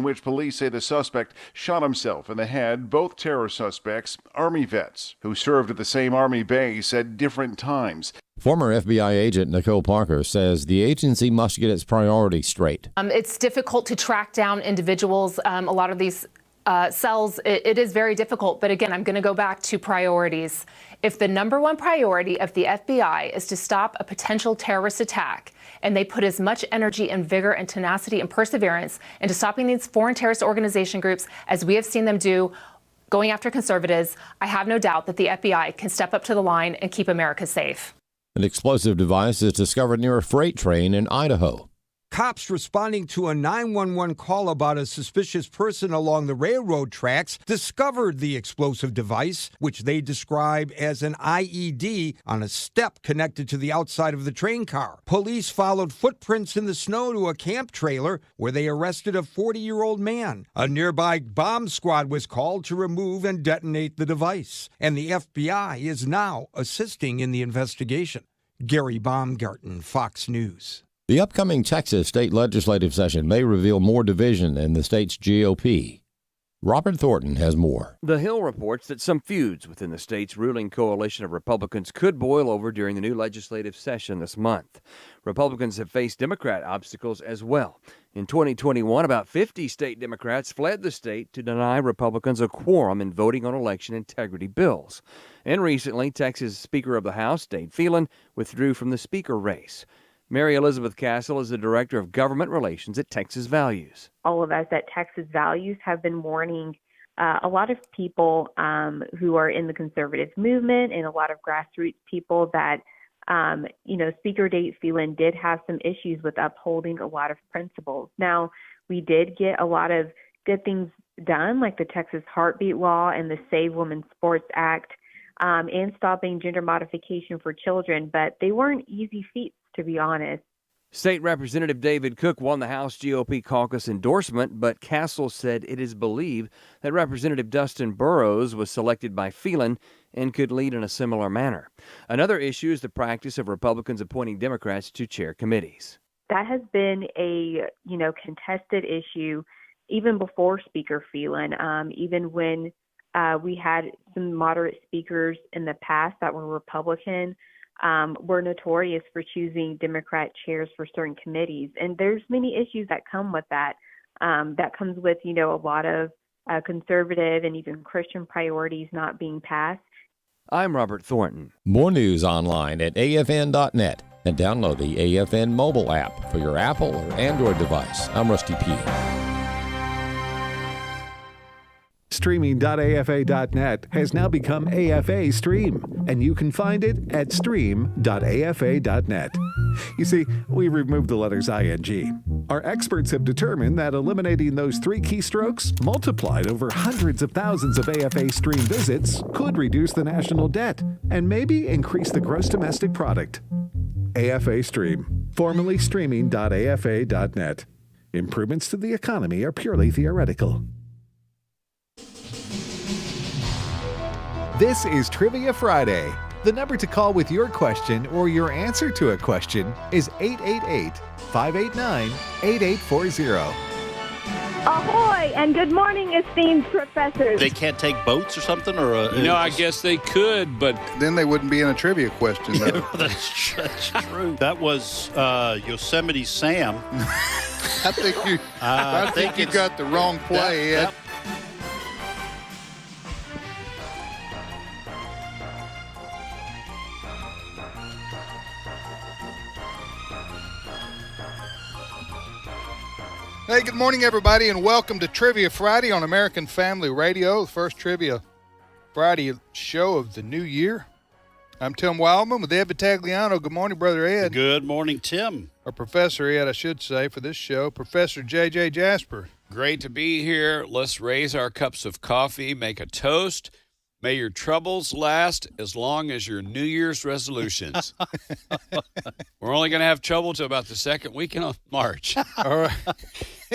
which police say the suspect shot himself in the head. Both terror suspects, Army vets who served at the same Army base at different times. Former FBI agent Nicole Parker says the agency must get its priorities straight. It's difficult to track down individuals. A lot of these cells, it is very difficult. But again, I'm going to go back to priorities. If the number one priority of the FBI is to stop a potential terrorist attack, and they put as much energy and vigor and tenacity and perseverance into stopping these foreign terrorist organization groups as we have seen them do, going after conservatives, I have no doubt that the FBI can step up to the line and keep America safe. An explosive device is discovered near a freight train in Idaho. Cops responding to a 911 call about a suspicious person along the railroad tracks discovered the explosive device, which they describe as an IED, on a step connected to the outside of the train car. Police followed footprints in the snow to a camp trailer where they arrested a 40-year-old man. A nearby bomb squad was called to remove and detonate the device, and the FBI is now assisting in the investigation. Gary Baumgarten, Fox News. The upcoming Texas state legislative session may reveal more division in the state's GOP. Robert Thornton has more. The Hill reports that some feuds within the state's ruling coalition of Republicans could boil over during the new legislative session this month. Republicans have faced Democrat obstacles as well. In 2021, about 50 state Democrats fled the state to deny Republicans a quorum in voting on election integrity bills. And recently, Texas Speaker of the House, Dade Phelan, withdrew from the speaker race. Mary Elizabeth Castle is the Director of Government Relations at Texas Values. All of us at Texas Values have been warning a lot of people who are in the conservative movement and a lot of grassroots people that, Speaker Dade Phelan did have some issues with upholding a lot of principles. Now, we did get a lot of good things done, like the Texas Heartbeat Law and the Save Women's Sports Act, and stopping gender modification for children, but they weren't easy feats, to be honest. State Representative David Cook won the House GOP caucus endorsement, but Castle said it is believed that Representative Dustin Burrows was selected by Phelan and could lead in a similar manner. Another issue is the practice of Republicans appointing Democrats to chair committees. That has been a, contested issue even before Speaker Phelan, even when we had some moderate speakers in the past that were Republican. We're notorious for choosing Democrat chairs for certain committees. And there's many issues that come with that. That comes with, a lot of conservative and even Christian priorities not being passed. I'm Robert Thornton. More news online at afn.net and download the AFN mobile app for your Apple or Android device. I'm Rusty P. Streaming.afa.net has now become AFA Stream, and you can find it at stream.afa.net. You see, we removed the letters ing. Our experts have determined that eliminating those 3 keystrokes, multiplied over hundreds of thousands of AFA Stream visits, could reduce the national debt and maybe increase the gross domestic product. AFA Stream, formerly streaming.afa.net. Improvements to the economy are purely theoretical. This is Trivia Friday. The number to call with your question or your answer to a question is 888-589-8840. Ahoy and good morning, esteemed professors. They can't take boats or something? I guess they could, but then they wouldn't be in a trivia question, though. That's true. That was Yosemite Sam. I think you got the wrong play, Ed. Hey, good morning, everybody, and welcome to Trivia Friday on American Family Radio, the first Trivia Friday show of the new year. I'm Tim Wildman with Ed Vitagliano. Good morning, Brother Ed. Good morning, Tim. Or Professor Ed, I should say, for this show, Professor J.J. Jasper. Great to be here. Let's raise our cups of coffee, make a toast. May your troubles last as long as your New Year's resolutions. We're only going to have trouble till about the second weekend of March. All right.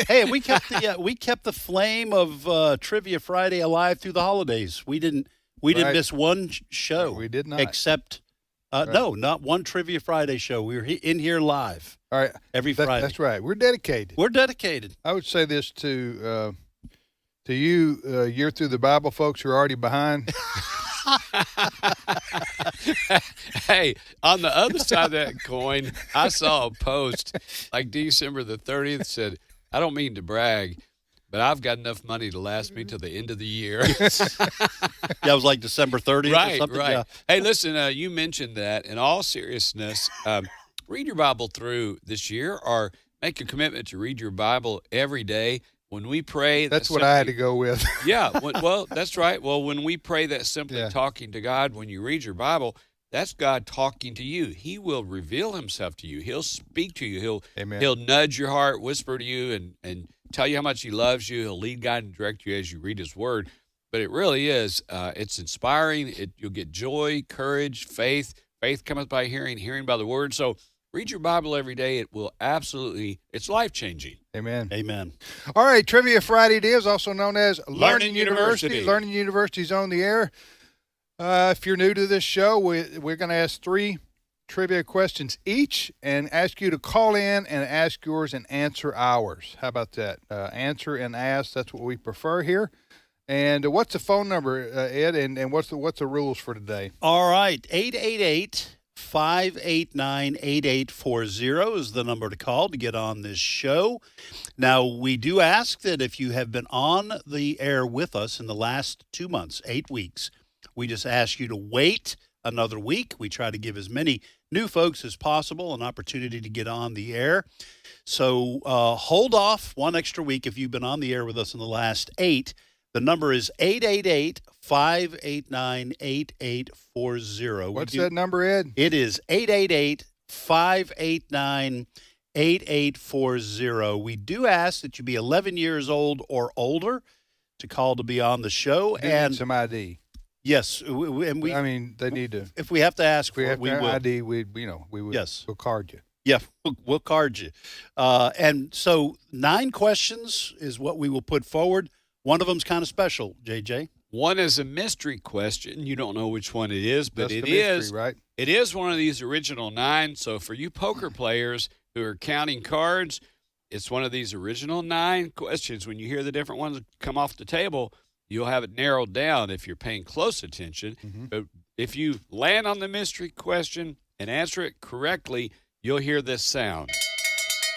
Hey, we kept the flame of Trivia Friday alive through the holidays. We didn't miss one show. We did not. Except, no, not one Trivia Friday show. We were in here live. All right. Every Friday. That's right. We're dedicated. We're dedicated. I would say this to you, Year Through the Bible folks who are already behind. Hey, on the other side of that coin, I saw a post like December the 30th said, I don't mean to brag, but I've got enough money to last me till the end of the year. Yeah, it was like December 30th or something. Right. Yeah. Hey, listen, you mentioned that. In all seriousness, read your Bible through this year or make a commitment to read your Bible every day. When we pray, that's what I had to go with. Yeah, well, that's right. Well, when we pray, that's simply talking to God. When you read your Bible, that's God talking to you. He will reveal himself to you. He'll speak to you. He'll nudge your heart, whisper to you, and tell you how much he loves you. He'll lead, guide, and direct you as you read his word. But it really is. It's inspiring. You'll get joy, courage, faith. Faith cometh by hearing, hearing by the word. So read your Bible every day. It will it's life-changing. Amen. Amen. All right, Trivia Friday it is, also known as Learning University. Learning University is on the air. If you're new to this show, we're going to ask 3 trivia questions each and ask you to call in and ask yours and answer ours. How about that? Answer and ask, that's what we prefer here. And what's the phone number, Ed, and what's the rules for today? All right, 888-589-8840 is the number to call to get on this show. Now, we do ask that if you have been on the air with us in the last 2 months, 8 weeks, we just ask you to wait another week. We try to give as many new folks as possible an opportunity to get on the air. So hold off one extra week if you've been on the air with us in the last 8. The number is 888-589-8840. What's that number, Ed? It is 888-589-8840. We do ask that you be 11 years old or older to call to be on the show. And some ID. Yes, I mean, they need to. If we have to ask for it, we will. ID, we would. Yes, we'll card you. Yeah, we'll card you. And so 9 questions is what we will put forward. One of them's kind of special, JJ. One is a mystery question. You don't know which one it is, but That's the mystery, right? It is one of these original 9. So for you poker players who are counting cards, it's one of these original 9 questions. When you hear the different ones come off the table, you'll have it narrowed down if you're paying close attention. Mm-hmm. But if you land on the mystery question and answer it correctly, you'll hear this sound.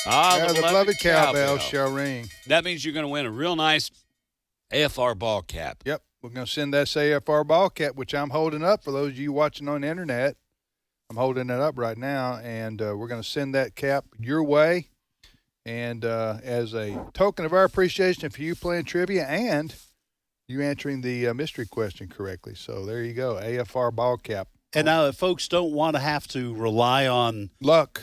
The beloved cowbell shall ring. That means you're going to win a real nice AFR ball cap. Yep. We're going to send that AFR ball cap, which I'm holding up for those of you watching on the internet. I'm holding it up right now, and we're going to send that cap your way. And as a token of our appreciation for you playing trivia and you answering the mystery question correctly. So there you go, AFR ball cap. And now if folks don't want to have to rely on luck,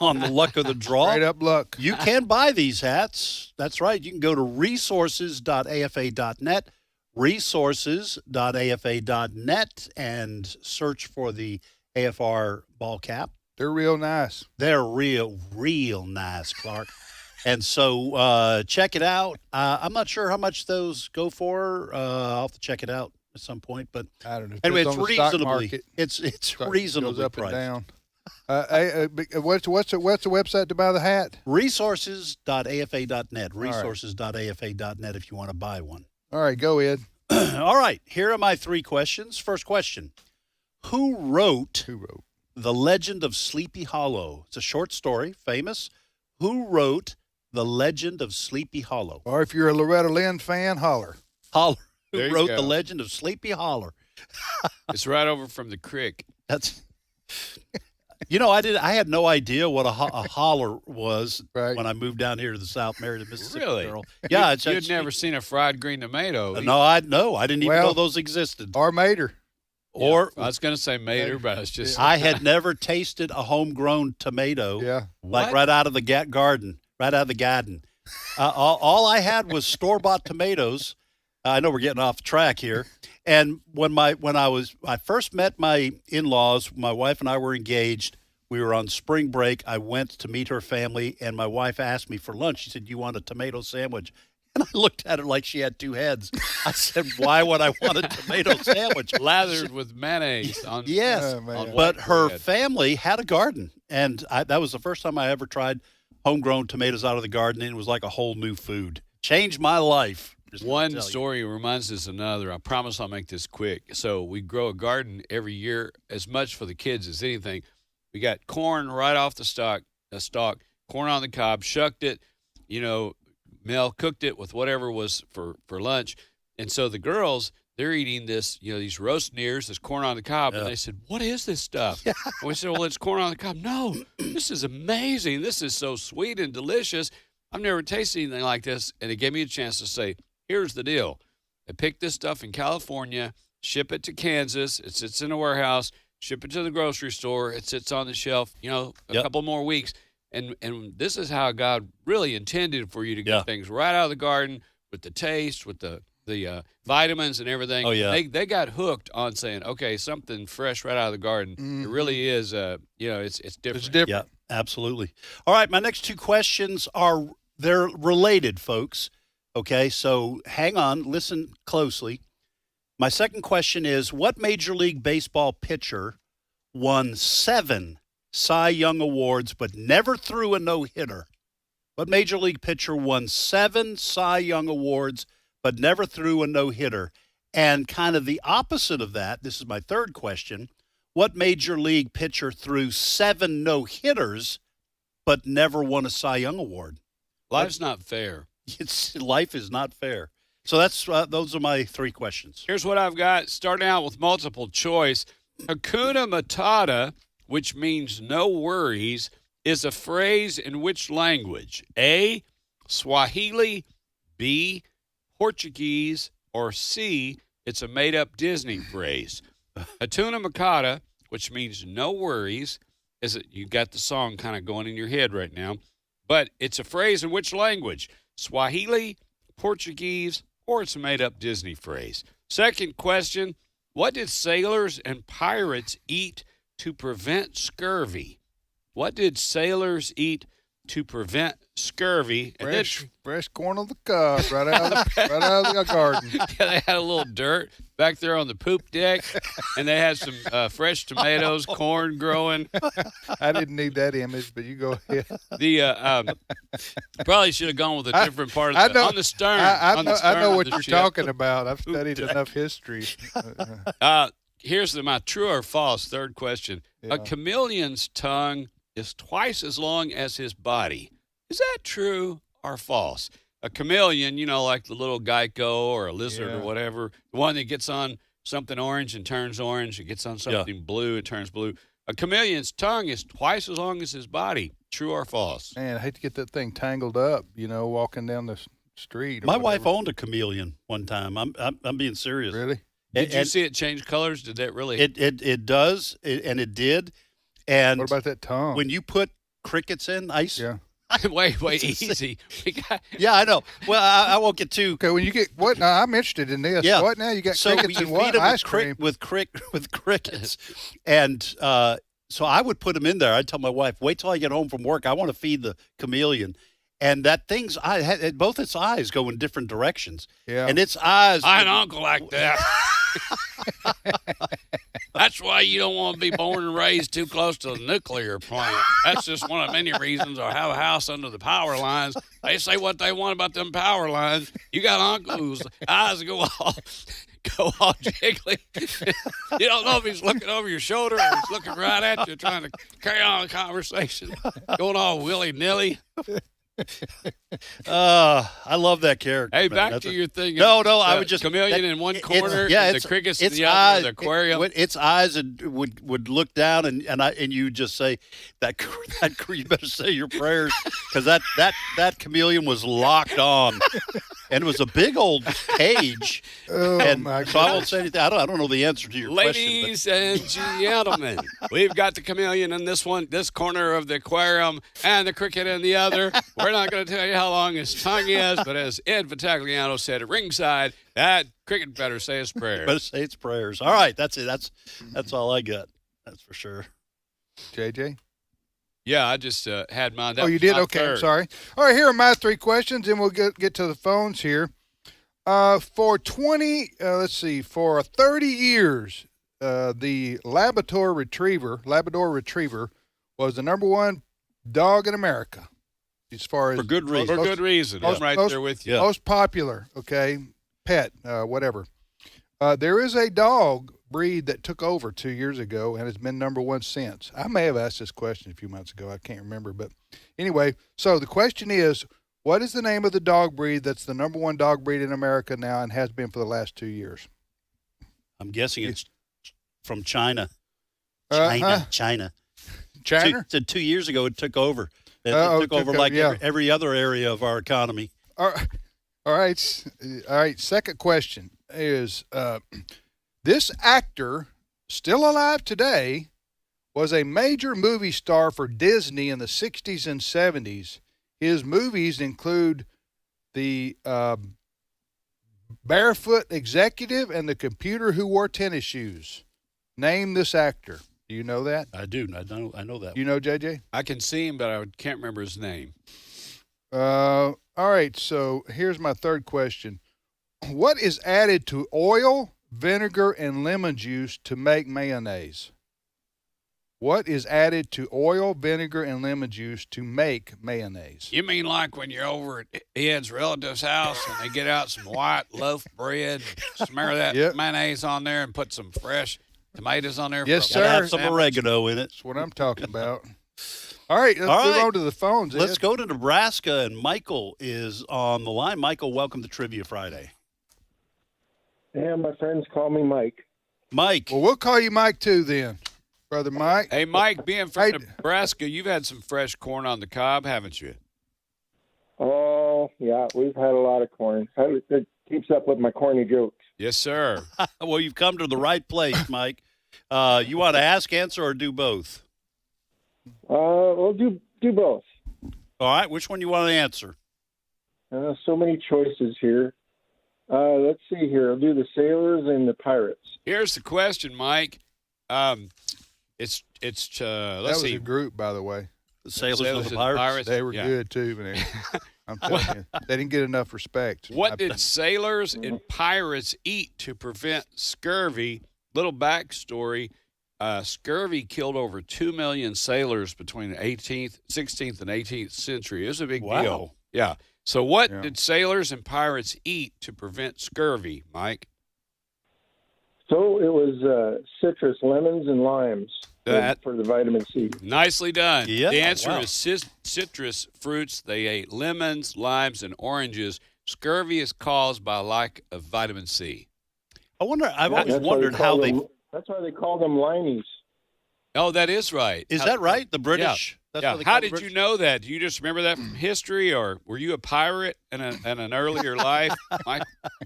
on the luck of the draw. Straight up luck. You can buy these hats. That's right. You can go to resources.afa.net, resources.afa.net, and search for the AFR ball cap. They're real nice. They're real nice, Clark. And so check it out. I'm not sure how much those go for. I'll have to check it out at some point. But I don't know. Anyway, it's reasonably. It's reasonably up priced. And down. What's the website to buy the hat? Resources.afa.net. Resources.afa.net if you want to buy one. All right, go Ed. All right, here are my 3 questions. First question: Who wrote The Legend of Sleepy Hollow? It's a short story, famous. Who wrote The Legend of Sleepy Hollow? Or if you're a Loretta Lynn fan, holler. Who wrote The Legend of Sleepy Holler? It's right over from the creek. That's. I had no idea what a holler was when I moved down here to the South, married a Mississippi girl. Yeah, you'd never seen a fried green tomato. No, I didn't even know those existed. Or mater. Or I was going to say mater, but it's just. I had never tasted a homegrown tomato. Yeah, like right out of the garden, right out of the garden. All I had was store-bought tomatoes. I know we're getting off track here. And when I first met my in-laws, my wife and I were engaged. We were on spring break. I went to meet her family, and my wife asked me for lunch. She said, "You want a tomato sandwich?" And I looked at her like she had two heads. I said, why would I want a tomato sandwich? Lathered with mayonnaise. On, yes, on but white her bread. family had a garden, and that was the first time I ever tried homegrown tomatoes out of the garden, and it was like a whole new food. Changed my life. One story reminds us of another. I promise I'll make this quick. So we grow a garden every year, as much for the kids as anything. We got corn right off the stalk, corn on the cob, shucked it, Mel cooked it with whatever was for lunch. And so the girls, they're eating this, these roast nears, this corn on the cob. And they said, what is this stuff? And we said, well, it's corn on the cob. No, this is amazing. This is so sweet and delicious. I've never tasted anything like this. And it gave me a chance to say, here's the deal. They pick this stuff in California, ship it to Kansas. It sits in a warehouse, ship it to the grocery store. It sits on the shelf, a couple more weeks. And this is how God really intended for you to get things right out of the garden with the taste, with the vitamins and everything. Oh, yeah. They got hooked on saying, okay, something fresh right out of the garden. Mm-hmm. It really is, it's different. It's different. Yeah, absolutely. All right, my next two questions they're related, folks. Okay, so hang on, listen closely. My second question is, what Major League Baseball pitcher won 7 Cy Young Awards but never threw a no-hitter? What Major League pitcher won 7 Cy Young Awards but never threw a no-hitter? And kind of the opposite of that, this is my third question, what Major League pitcher threw 7 no-hitters but never won a Cy Young Award? Life's not fair. Life is not fair. So those are my 3 questions. Here's what I've got, starting out with multiple choice. Hakuna Matata, which means no worries, is a phrase in which language? A, Swahili, B, Portuguese, or C, it's a made-up Disney phrase. Hakuna Matata, which means no worries, you got the song kind of going in your head right now, but it's a phrase in which language? Swahili, Portuguese, or it's a made-up Disney phrase. Second question, what did sailors and pirates eat to prevent scurvy? What did sailors eat to prevent scurvy? Fresh corn on the cob, right out of the garden. Yeah, they had a little dirt back there on the poop deck, and they had some fresh tomatoes, corn growing. I didn't need that image, but you go ahead. Probably should have gone with a different part of on the stern. I know what you're talking about. I've studied enough history. Here's my true or false third question. Yeah. A chameleon's tongue is twice as long as his body. Is that true or false? A chameleon, like the little gecko or a lizard or whatever, the one that gets on something orange and turns orange, it gets on something blue, it turns blue. A chameleon's tongue is twice as long as his body. True or false? Man, I hate to get that thing tangled up, walking down the street. My wife owned a chameleon one time. I'm being serious. Really? Did you see it change colors? Did that really? It does, and it did. And what about that tongue? When you put crickets in ice? Yeah. Wait, easy. Yeah, I know. Well, I won't get too. Okay, when you get what? Now I'm interested in this. Yeah. What now? You got crickets and what? Ice cream with crickets, and so I would put them in there. I'd tell my wife, "Wait till I get home from work. I want to feed the chameleon." And that thing's both its eyes go in different directions. Yeah. And its eyes. I had an uncle like that. That's why you don't want to be born and raised too close to the nuclear plant. That's just one of many reasons. Or have a house under the power lines. They say what they want about them power lines. You got an uncle whose eyes go all jiggly. You don't know if he's looking over your shoulder or he's looking right at you, trying to carry on a conversation, going all willy-nilly. I love that character. Hey, back to your thing. No, I would just chameleon in one corner, and the crickets in the other, the aquarium. Its eyes would look down, and you just say that you better say your prayers, because that chameleon was locked on, and it was a big old cage. Oh, and my so I won't say anything. I don't know the answer to your Ladies question. and gentlemen, we've got the chameleon in this corner of the aquarium, and the cricket in the other. We're not going to tell you how long his tongue is, but as Ed Vitagliano said at ringside, that cricket better say his prayers. Better say its prayers. All right, that's it. That's all I got. That's for sure. JJ? Yeah, I just had mine. That Oh, you was did? my Okay, I'm third. sorry. All right, here are my 3 questions, and we'll get to the phones here. For 30 years, the Labrador Retriever was the number 1 dog in America, as far as For good reason. For good reason. I'm right there with you. Most popular, pet, whatever. There is a dog breed that took over 2 years ago and has been number 1 since. I may have asked this question a few months ago. I can't remember. But anyway, so the question is, what is the name of the dog breed that's the number 1 dog breed in America now and has been for the last 2 years? I'm guessing it's from China. Uh-huh. China. China? 2 years ago, it took over. It took over like every other area of our economy. All right. Second question is, this actor, still alive today, was a major movie star for Disney in the 60s and 70s. His movies include The Barefoot Executive and The Computer Who Wore Tennis Shoes. Name this actor. Do you know that? I do. I know that. You know, JJ? I can see him, but I can't remember his name. All right, so here's my third question. What is added to oil, vinegar, and lemon juice to make mayonnaise? What is added to oil, vinegar, and lemon juice to make mayonnaise? You mean like when you're over at Ed's relative's house and they get out some white loaf bread, smear that mayonnaise on there and put some fresh tomatoes on there? Yes, for sir. Have some oregano in it. That's what I'm talking about. All right, let's move on to the phones. Let's Ed. go to Nebraska, and Michael is on the line. Michael, welcome to Trivia Friday. Yeah, my friends call me Mike. Mike. Well, we'll call you Mike too then, Brother Mike. Hey, Mike, being from Nebraska, you've had some fresh corn on the cob, haven't you? Oh, yeah, we've had a lot of corn. It keeps up with my corny jokes. Yes, sir. Well, you've come to the right place, Mike. You want to ask, answer, or do both? We'll do both. All right, which one you want to answer? So many choices here. Let's see here. I'll do the sailors and the pirates. Here's the question, Mike. Let's that was see. a group, by the way. The sailors and the pirates. They were good too, man. I'm telling you, they didn't get enough respect. What did sailors and pirates eat to prevent scurvy? Little backstory. Scurvy killed over 2 million sailors between the 16th and 18th century. It was a big deal. Yeah. So what did sailors and pirates eat to prevent scurvy, Mike? So it was citrus, lemons, and limes for the vitamin C. Nicely done. Yeah, the answer is citrus fruits. They ate lemons, limes, and oranges. Scurvy is caused by lack of vitamin C. I've always wondered how they... That's why they call them limeys. Oh, that is right. Is that right? The British? Yeah. That's what they How call did the British? you know that? Do you just remember that from history, or were you a pirate in an earlier life, Mike?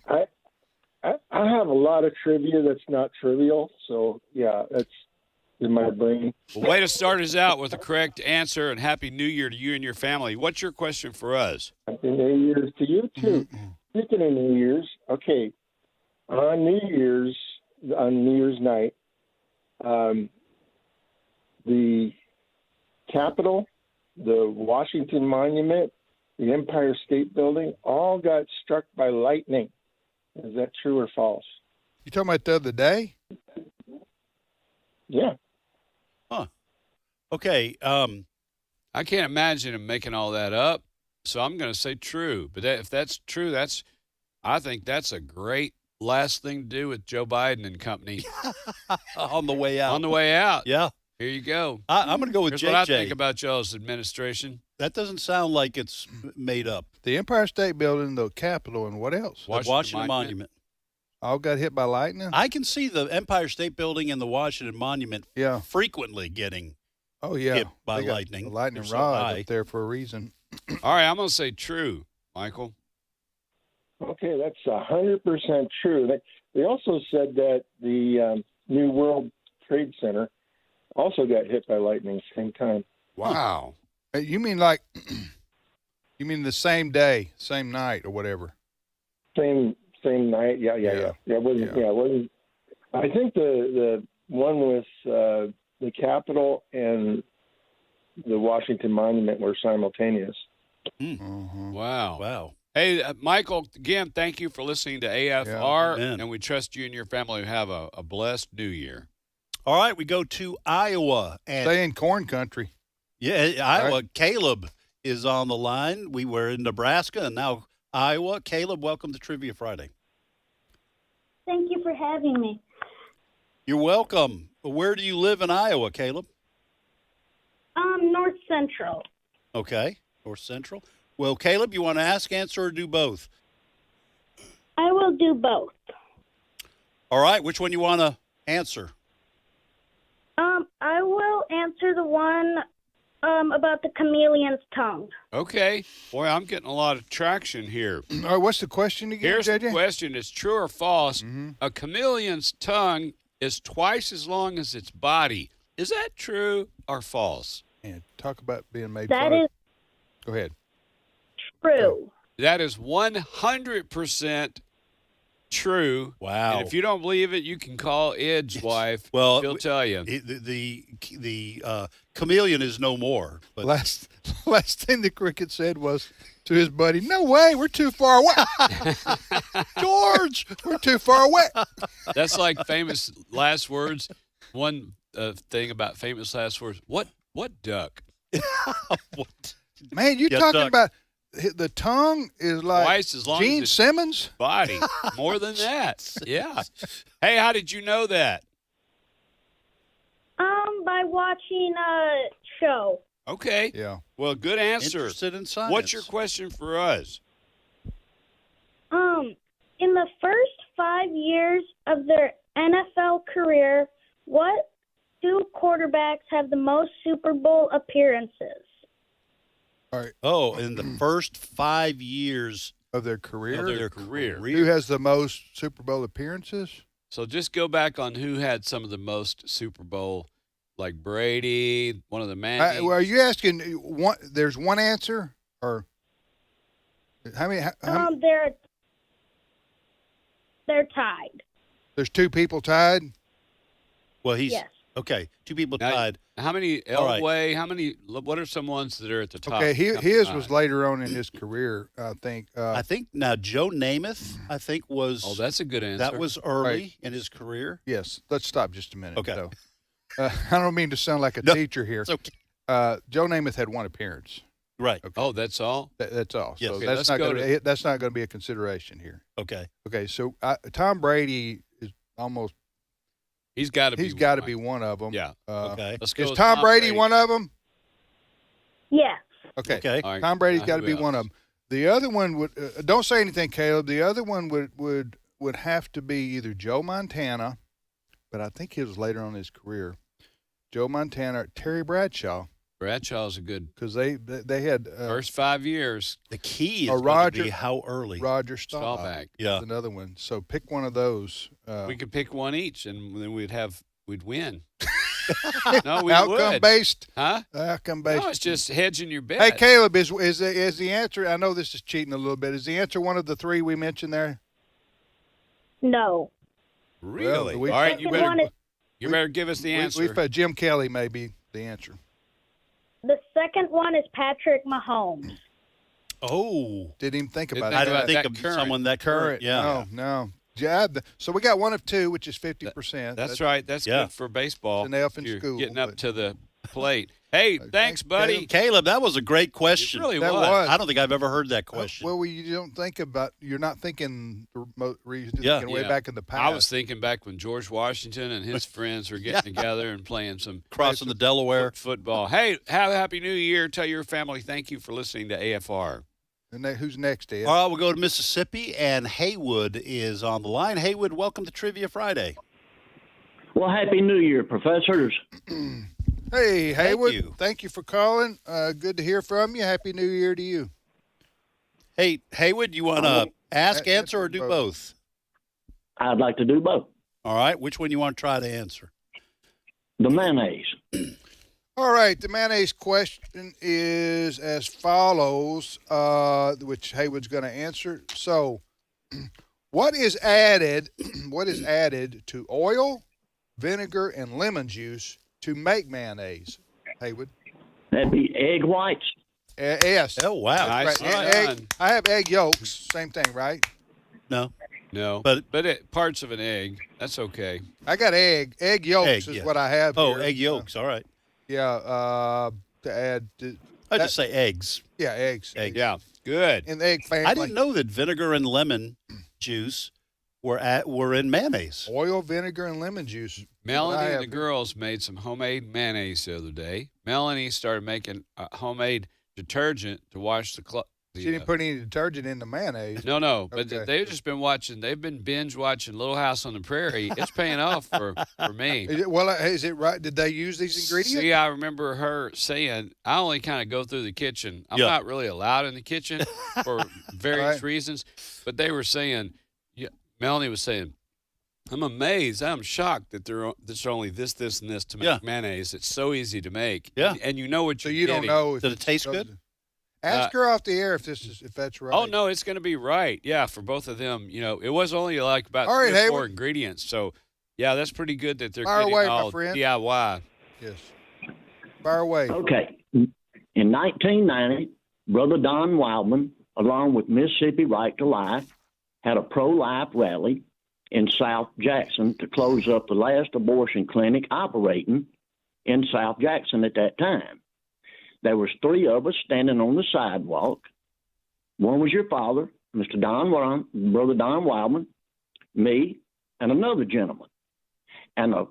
I have a lot of trivia that's not trivial, so yeah, that's in my brain. Well, way to start us out with the correct answer, and Happy New Year to you and your family. What's your question for us? Happy New Year's to you, too. Speaking of New Year's, okay, on New Year's night, the Capitol, the Washington Monument, the Empire State Building, all got struck by lightning. Is that true or false? You talking about the other day? Yeah. Huh. Okay. I can't imagine him making all that up, so I'm going to say true. But if that's true, I think that's a great last thing to do with Joe Biden and company. On the way out. On the way out. Yeah. Here you go. I'm going to go with Here's JJ. what I think about Joe's administration. That doesn't sound like it's made up. The Empire State Building, the Capitol, and what else? The Washington Monument. All got hit by lightning? I can see the Empire State Building and the Washington Monument frequently getting hit by lightning. The lightning They're so rod high. up there for a reason. All right, I'm going to say true, Michael. Okay, that's 100% true. They also said that the New World Trade Center also got hit by lightning at the same time. Wow. You mean you mean the same day, same night, or whatever? Same night. Yeah. It wasn't. I think the one with the Capitol and the Washington Monument were simultaneous. Wow. Wow. Hey, Michael, again, thank you for listening to AFR, Amen. and we trust you and your family have a blessed new year. All right, we go to Iowa. And Stay in corn country. yeah, Iowa. Right. Caleb is on the line. We were in Nebraska and now Iowa. Caleb, welcome to Trivia Friday. Thank you for having me. You're welcome. Where do you live in Iowa, Caleb? North Central. Okay, North Central. Well, Caleb, you want to ask, answer, or do both? I will do both. All right, which one you want to answer? I will answer the one about the chameleon's tongue. Okay. Boy, I'm getting a lot of traction here. All right, what's the question again, Here's JJ? the question. It's true or false. A chameleon's tongue is twice as long as its body. Is that true or false? And talk about being made That fun of. is Go ahead. true. That is 100% true. Wow. And if you don't believe it, you can call Ed's wife. Well, she'll tell you. The chameleon is no more. But Last thing the cricket said was to his buddy, "No way, we're too far away." George, we're too far away. That's like famous last words. One thing about famous last words. What duck? what? Man, you Yeah, talking duck. about the tongue is like Twice as long Gene as it's Simmons? body. More than that. Yeah. Hey, how did you know that? By watching a show. Okay. Yeah. Well, good answer. Interested in science. What's your question for us? In the first 5 years of their NFL career, what two quarterbacks have the most Super Bowl appearances? All right. Oh, in the first 5 years Of their career? Of their career. Who has the most Super Bowl appearances? So just go back on who had some of the most Super Bowl, like Brady, one of the Manning. Well, are you asking one? There's one answer, or how many? How many They're tied. there's two people tied. Well, he's Yes. okay. Two people Now, tied. How many All right. Elway? How many? What are some ones that are at the top? Okay, his was Tied. later on in his career, I think. I think now Joe Namath, I think was. Oh, that's a good answer. That was early Right. in his career. Yes. Let's stop just a minute. Okay. though. I don't mean to sound like a No, teacher here. It's okay. Joe Namath had one appearance. Right. Okay. Oh, that's all. That's all. Yes. So Okay, let's that's not go going to that's not going to be a consideration here. Okay. Okay. So Tom Brady is almost. He's got to be. He's got to be one of them. Yeah. Okay. Let's go. Is with Tom Brady one of them? Yes. Okay. Okay. All right. Tom Brady's got to Who be one else? of them. The other one would don't say anything, Caleb. The other one would have to be either Joe Montana, but I think he was later on in his career. Joe Montana, or Terry Bradshaw, Bradshaw's a good because they had first 5 years. The key is Or going to Roger- be how early. Roger Staubach. Staubach. Yeah. is another one. So pick one of those. We could pick one each, and then we'd win. No, we outcome would. based. Huh? Outcome based. No, it's just hedging your bet. Hey, Caleb, is the answer? I know this is cheating a little bit. Is the answer one of the three we mentioned there? No. Really? we- All right, you Second one better is- you better give us the answer. We've Jim Kelly may be the answer. The second one is Patrick Mahomes. Oh. Didn't even think Didn't about think I it. didn't about think that of current. someone that current. Yeah. No. Yeah, so we got one of two, which is 50%. That's right. That's Yeah. good for baseball. It's an elf in if you're school, getting up but- to the plate. Hey, thanks, buddy. Caleb, that was a great question. It really That was. was. I don't think I've ever heard that question. Well, you don't think about. You're not thinking. You're just Yeah. thinking way Yeah. back in the past. I was thinking back when George Washington and his friends were getting together and playing some Crossing the Delaware. football. Hey, have a happy new year. Tell your family thank you for listening to AFR. And who's next, Ed? All right, we'll go to Mississippi, and Haywood is on the line. Haywood, welcome to Trivia Friday. Well, Happy New Year, professors. Hey, Haywood. you. Thank you for calling. Good to hear from you. Happy New Year to you. Hey, Haywood, you want to ask, a- answer, or do both? I'd like to do both. All right, which one you want to try to answer? The mayonnaise. All right, the mayonnaise question is as follows, which Haywood's going to answer. So, what is added? What is added to oil, vinegar, and lemon juice to make mayonnaise? Haywood. That'd be egg whites. Yes. Oh, wow. Nice. I have egg yolks. Same thing, right? No. No, But parts of an egg. That's okay. I got egg. Egg yolks Egg, is yeah. what I have Oh, here. egg yolks. All right. Yeah. To add. I just say eggs. Yeah, eggs. Yeah, good. In the egg family. I didn't know that vinegar and lemon juice were in mayonnaise. Oil, vinegar, and lemon juice. Melanie and the girls made some homemade mayonnaise the other day. Melanie started making homemade detergent to wash the clothes. She didn't put any detergent in the mayonnaise. No, but Okay. they've just been watching. They've been binge watching Little House on the Prairie. It's paying off for me. Is it right? Did they use these ingredients? See, I remember her saying, I only kind of go through the kitchen. I'm not really allowed in the kitchen for various reasons. But they were saying, Melanie was saying, I'm amazed. I'm shocked that there's only this, and this to make mayonnaise. It's so easy to make. Yeah. And you know what So you're you getting. don't know. Did it taste good? Ask her off the air if that's right. Oh, no, it's going to be right. Yeah, for both of them. You know, it was only like about All right, 3 or 4 Hayward. ingredients. So, yeah, that's pretty good that they're Fire getting away, my all friend. DIY. Yes. Fire away. Okay. In 1990, Brother Don Wildman, along with Mississippi Right to Life, had a pro-life rally in South Jackson to close up the last abortion clinic operating in South Jackson at that time. There was 3 of us standing on the sidewalk. One was your father, Brother Don Wildman, me, and another gentleman. And a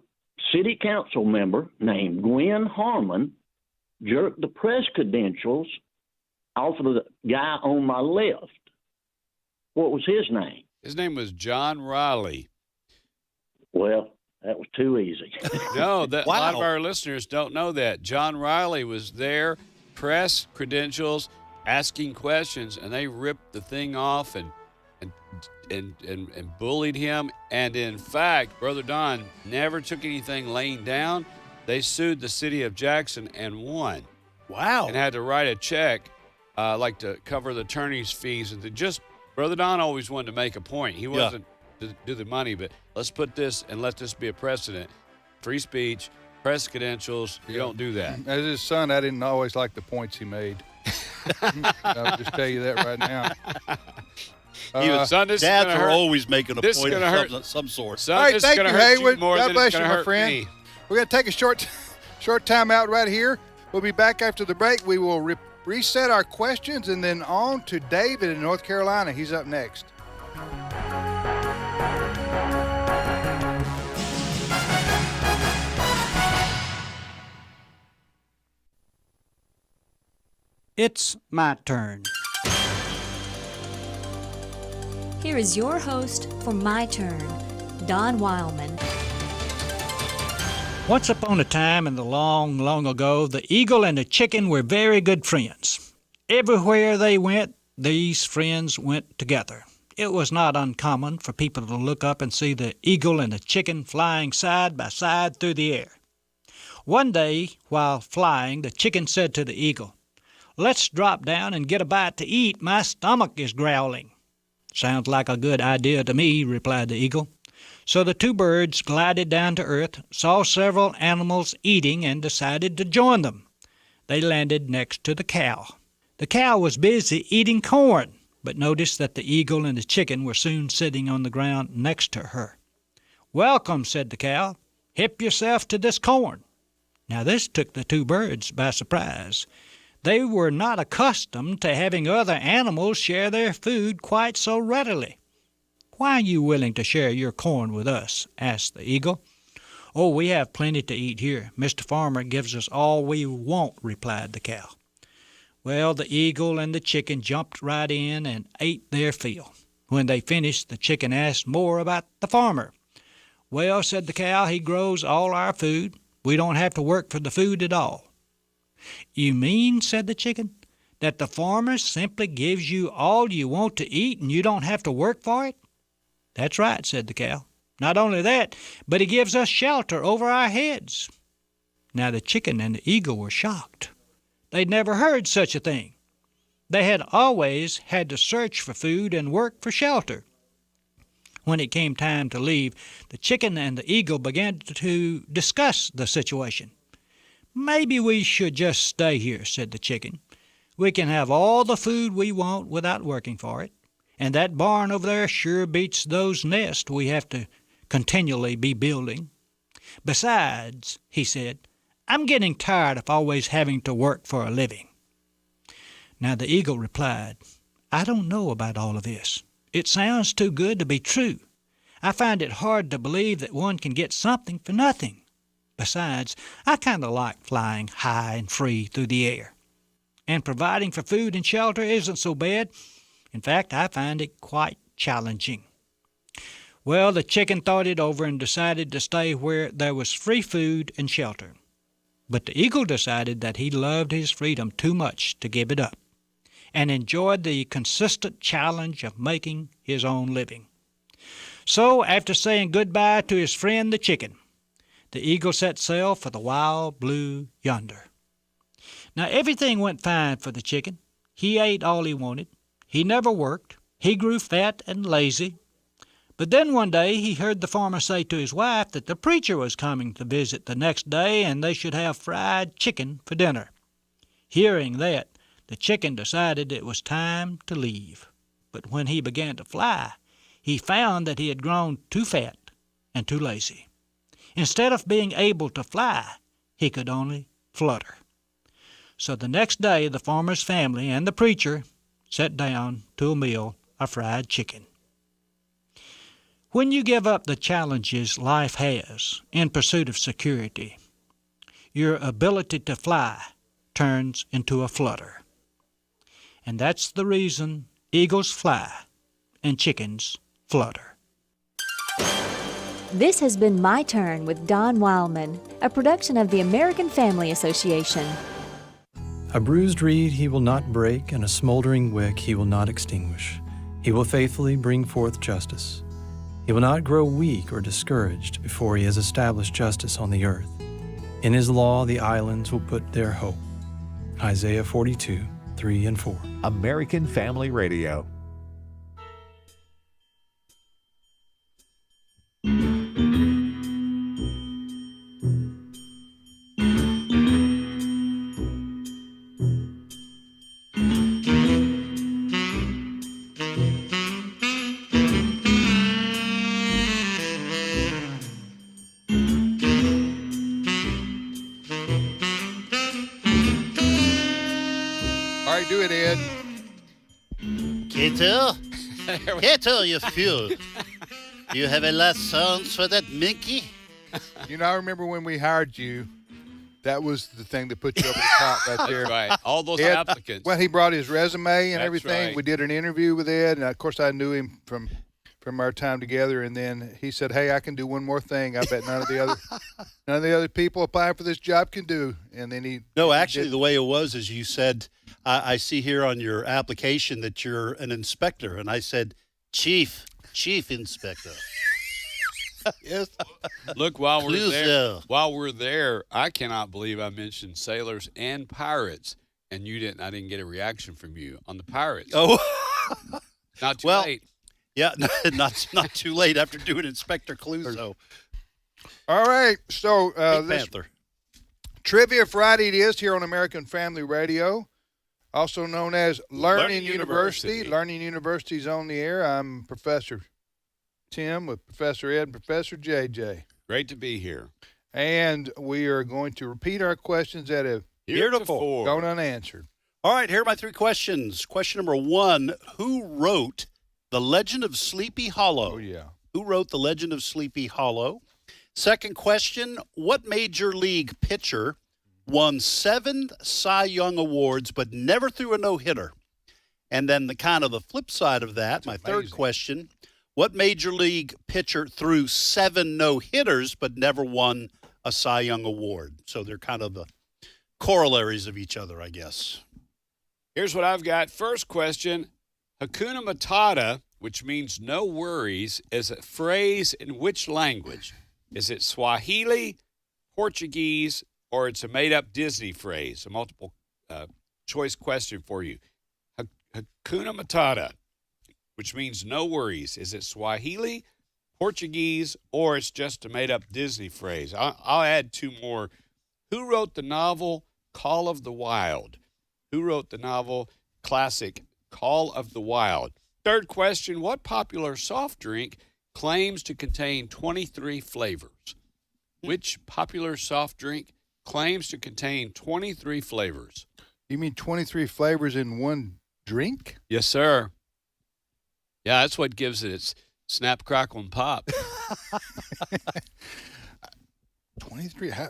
city council member named Gwen Harmon jerked the press credentials off of the guy on my left. What was his name? His name was John Riley. Well, that was too easy. No, a lot of our listeners don't know that. John Riley was there, press credentials, asking questions, and they ripped the thing off and bullied him. And in fact, Brother Don never took anything laying down. They sued the city of Jackson and won. Wow. And had to write a check, like to cover the attorney's fees. And Brother Don always wanted to make a point. He wasn't to do the money, but let's put this and let this be a precedent. Free speech, press credentials, you don't do that. As his son, I didn't always like the points he made. I'll just tell you that right now. Son, this Dads is are hurt. always making a This is point gonna of hurt. some sort. Son, All right, this thank is going you, to hurt Hayward. you more God than bless it's you, going to my hurt friend. me. We're going to take a short time out right here. We'll be back after the break. We will reset our questions and then on to David in North Carolina. He's up next. It's my turn. Here is your host for My Turn, Don Wildman. Once upon a time in the long, long ago, the eagle and the chicken were very good friends. Everywhere they went, these friends went together. It was not uncommon for people to look up and see the eagle and the chicken flying side by side through the air. One day, while flying, the chicken said to the eagle, "Let's drop down and get a bite to eat. My stomach is growling." "Sounds like a good idea to me," replied the eagle. So the 2 birds glided down to earth, saw several animals eating, and decided to join them. They landed next to the cow. The cow was busy eating corn, but noticed that the eagle and the chicken were soon sitting on the ground next to her. "Welcome," said the cow. "Help yourself to this corn." Now this took the 2 birds by surprise. They were not accustomed to having other animals share their food quite so readily. "Why are you willing to share your corn with us?" asked the eagle. "Oh, we have plenty to eat here. Mr. Farmer gives us all we want," replied the cow. Well, the eagle and the chicken jumped right in and ate their fill. When they finished, the chicken asked more about the farmer. "Well," said the cow, "he grows all our food. We don't have to work for the food at all." "You mean," said the chicken, "that the farmer simply gives you all you want to eat and you don't have to work for it?" "That's right," said the cow. "Not only that, but he gives us shelter over our heads." Now the chicken and the eagle were shocked. They'd never heard such a thing. They had always had to search for food and work for shelter. When it came time to leave, the chicken and the eagle began to discuss the situation. Maybe we should just stay here, said the chicken. We can have all the food we want without working for it. And that barn over there sure beats those nests we have to continually be building. Besides, he said, I'm getting tired of always having to work for a living. Now the eagle replied, I don't know about all of this. It sounds too good to be true. I find it hard to believe that one can get something for nothing. Besides, I kind of like flying high and free through the air. And providing for food and shelter isn't so bad. In fact, I find it quite challenging. Well, the chicken thought it over and decided to stay where there was free food and shelter. But the eagle decided that he loved his freedom too much to give it up, and enjoyed the consistent challenge of making his own living. So, after saying goodbye to his friend the chicken, the eagle set sail for the wild blue yonder. Now, everything went fine for the chicken. He ate all he wanted. He never worked. He grew fat and lazy. But then one day he heard the farmer say to his wife that the preacher was coming to visit the next day and they should have fried chicken for dinner. Hearing that, the chicken decided it was time to leave. But when he began to fly, he found that he had grown too fat and too lazy. Instead of being able to fly, he could only flutter. So the next day the farmer's family and the preacher sat down to a meal of fried chicken. When you give up the challenges life has in pursuit of security, your ability to fly turns into a flutter. And that's the reason eagles fly and chickens flutter. This has been My Turn with Don Wildman, a production of the American Family Association. A bruised reed he will not break, and a smoldering wick he will not extinguish. He will faithfully bring forth justice. He will not grow weak or discouraged before he has established justice on the earth. In his law the islands will put their hope. Isaiah 42, 3 and 4. American Family Radio. Do it, Ed. Kettle, you fool. Do you have a last songs for that Mickey? You know, I remember when we hired you, that was the thing that put you over the top right there. That's right. All those Ed, applicants. Well, he brought his resume and That's everything. right. We did an interview with Ed, and of course I knew him from our time together. And then he said, "Hey, I can do one more thing. I bet none of the other people applying for this job can do." And then Actually, the way it was is you said, I see here on your application that you're an inspector. And I said, Chief Inspector. Yes. Look, while we're there, I cannot believe I mentioned sailors and pirates, and I didn't get a reaction from you on the pirates. Oh. Not too late. Yeah, not too late after doing Inspector Clouseau. All right. So this Panther. Trivia Friday it is here on American Family Radio, also known as Learning University. Learning University is on the air. I'm Professor Tim with Professor Ed and Professor JJ. Great to be here. And we are going to repeat our questions that have gone unanswered. All right, here are my three questions. Question number 1, who wrote The Legend of Sleepy Hollow? Oh, yeah. Who wrote The Legend of Sleepy Hollow? Second question, what major league pitcher won 7 Cy Young Awards but never threw a no-hitter? And then the flip side of that, my third question, what major league pitcher threw 7 no-hitters but never won a Cy Young Award? So they're kind of the corollaries of each other, I guess. Here's what I've got. First question, Hakuna Matata, which means no worries, is a phrase in which language? Is it Swahili, Portuguese, or it's a made-up Disney phrase? A multiple choice question for you. Hakuna Matata, which means no worries. Is it Swahili, Portuguese, or it's just a made-up Disney phrase? I'll add 2 more Who wrote the novel Call of the Wild? Who wrote the novel classic Call of the Wild? Third question, what popular soft drink claims to contain 23 flavors? Which popular soft drink claims to contain 23 flavors? You mean 23 flavors in one drink? Yes, sir. Yeah, that's what gives it its snap, crackle, and pop. 23? How?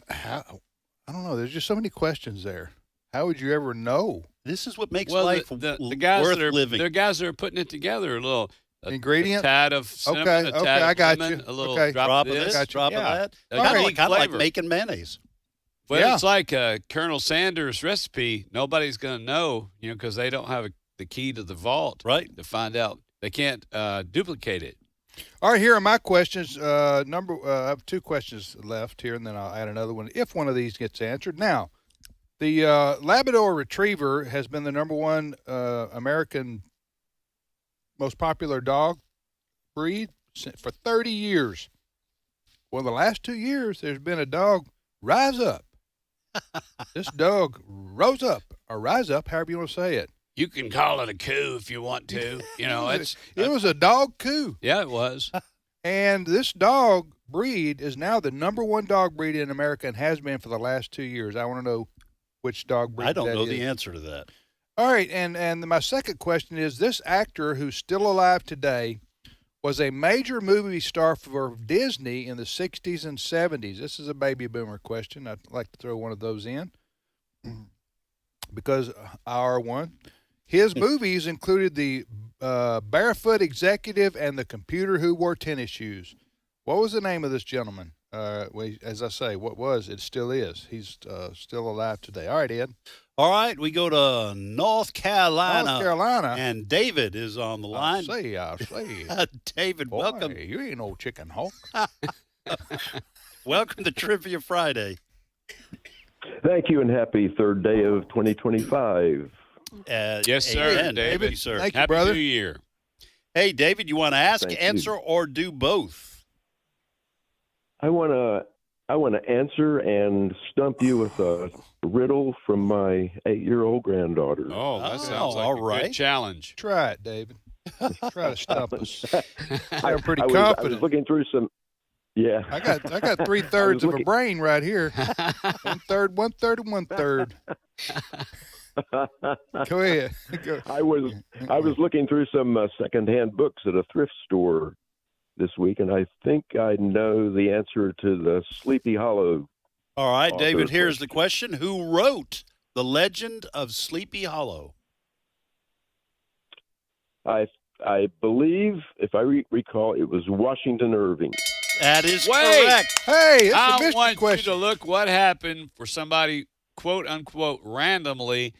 I don't know. There's just so many questions there. How would you ever know? This is what makes Well, life the guys worth that are, living. They're guys that are putting it together. A little ingredient, a tad of cinnamon, a tad I of got lemon, you. a little Okay. drop of this, drop of that. A Kind unique of like flavor. making mayonnaise. Well, it's like Colonel Sanders' recipe. Nobody's going to know, because they don't have the key to the vault, right? To find out. They can't duplicate it. All right, here are my questions. I have 2 questions left here, and then I'll add another one if one of these gets answered. Now, the Labrador Retriever has been the number 1 American most popular dog breed for 30 years. Well, the last 2 years, there's been a dog rise up. This dog rose up, or rise up, however you want to say it. You can call it a coup if you want to. It was a dog coup. Yeah, it was. And this dog breed is now the number 1 dog breed in America and has been for the last 2 years. I want to know which dog breed I don't that know is. the answer to that. All right, and my second question is, this actor who's still alive today was a major movie star for Disney in the 60s and 70s. This is a baby boomer question. I'd like to throw one of those in because I are one. His movies included the Barefoot Executive and The Computer Who Wore Tennis Shoes. What was the name of this gentleman? As I say, it still is. He's still alive today. All right, Ed. All right, we go to North Carolina. North Carolina. And David is on the line. I see. David, Boy, welcome. You ain't no chicken hawk. Welcome to Trivia Friday. Thank you, and happy third day of 2025. Yes, sir, amen. David. Thank you, sir. Thank you, Happy brother. New Year. Hey, David, you want to ask, Thank answer, you. or do both? I want to answer and stump you with a riddle from my 8-year-old granddaughter. Oh, that sounds like all a right. good challenge. Try it, David. Try to stump us. I'm pretty I confident. was looking through some. Yeah. I got 3/3 of a brain right here. 1/3, 1/3, and 1/3. Go ahead. Go. I was looking through some secondhand books at a thrift store this week, and I think I know the answer to the Sleepy Hollow. All right, author David, here's the question. Who wrote The Legend of Sleepy Hollow? I believe, if I recall, it was Washington Irving. That is Wait. correct. Hey, it's a I mystery want question. you to look what happened for somebody, quote unquote, randomly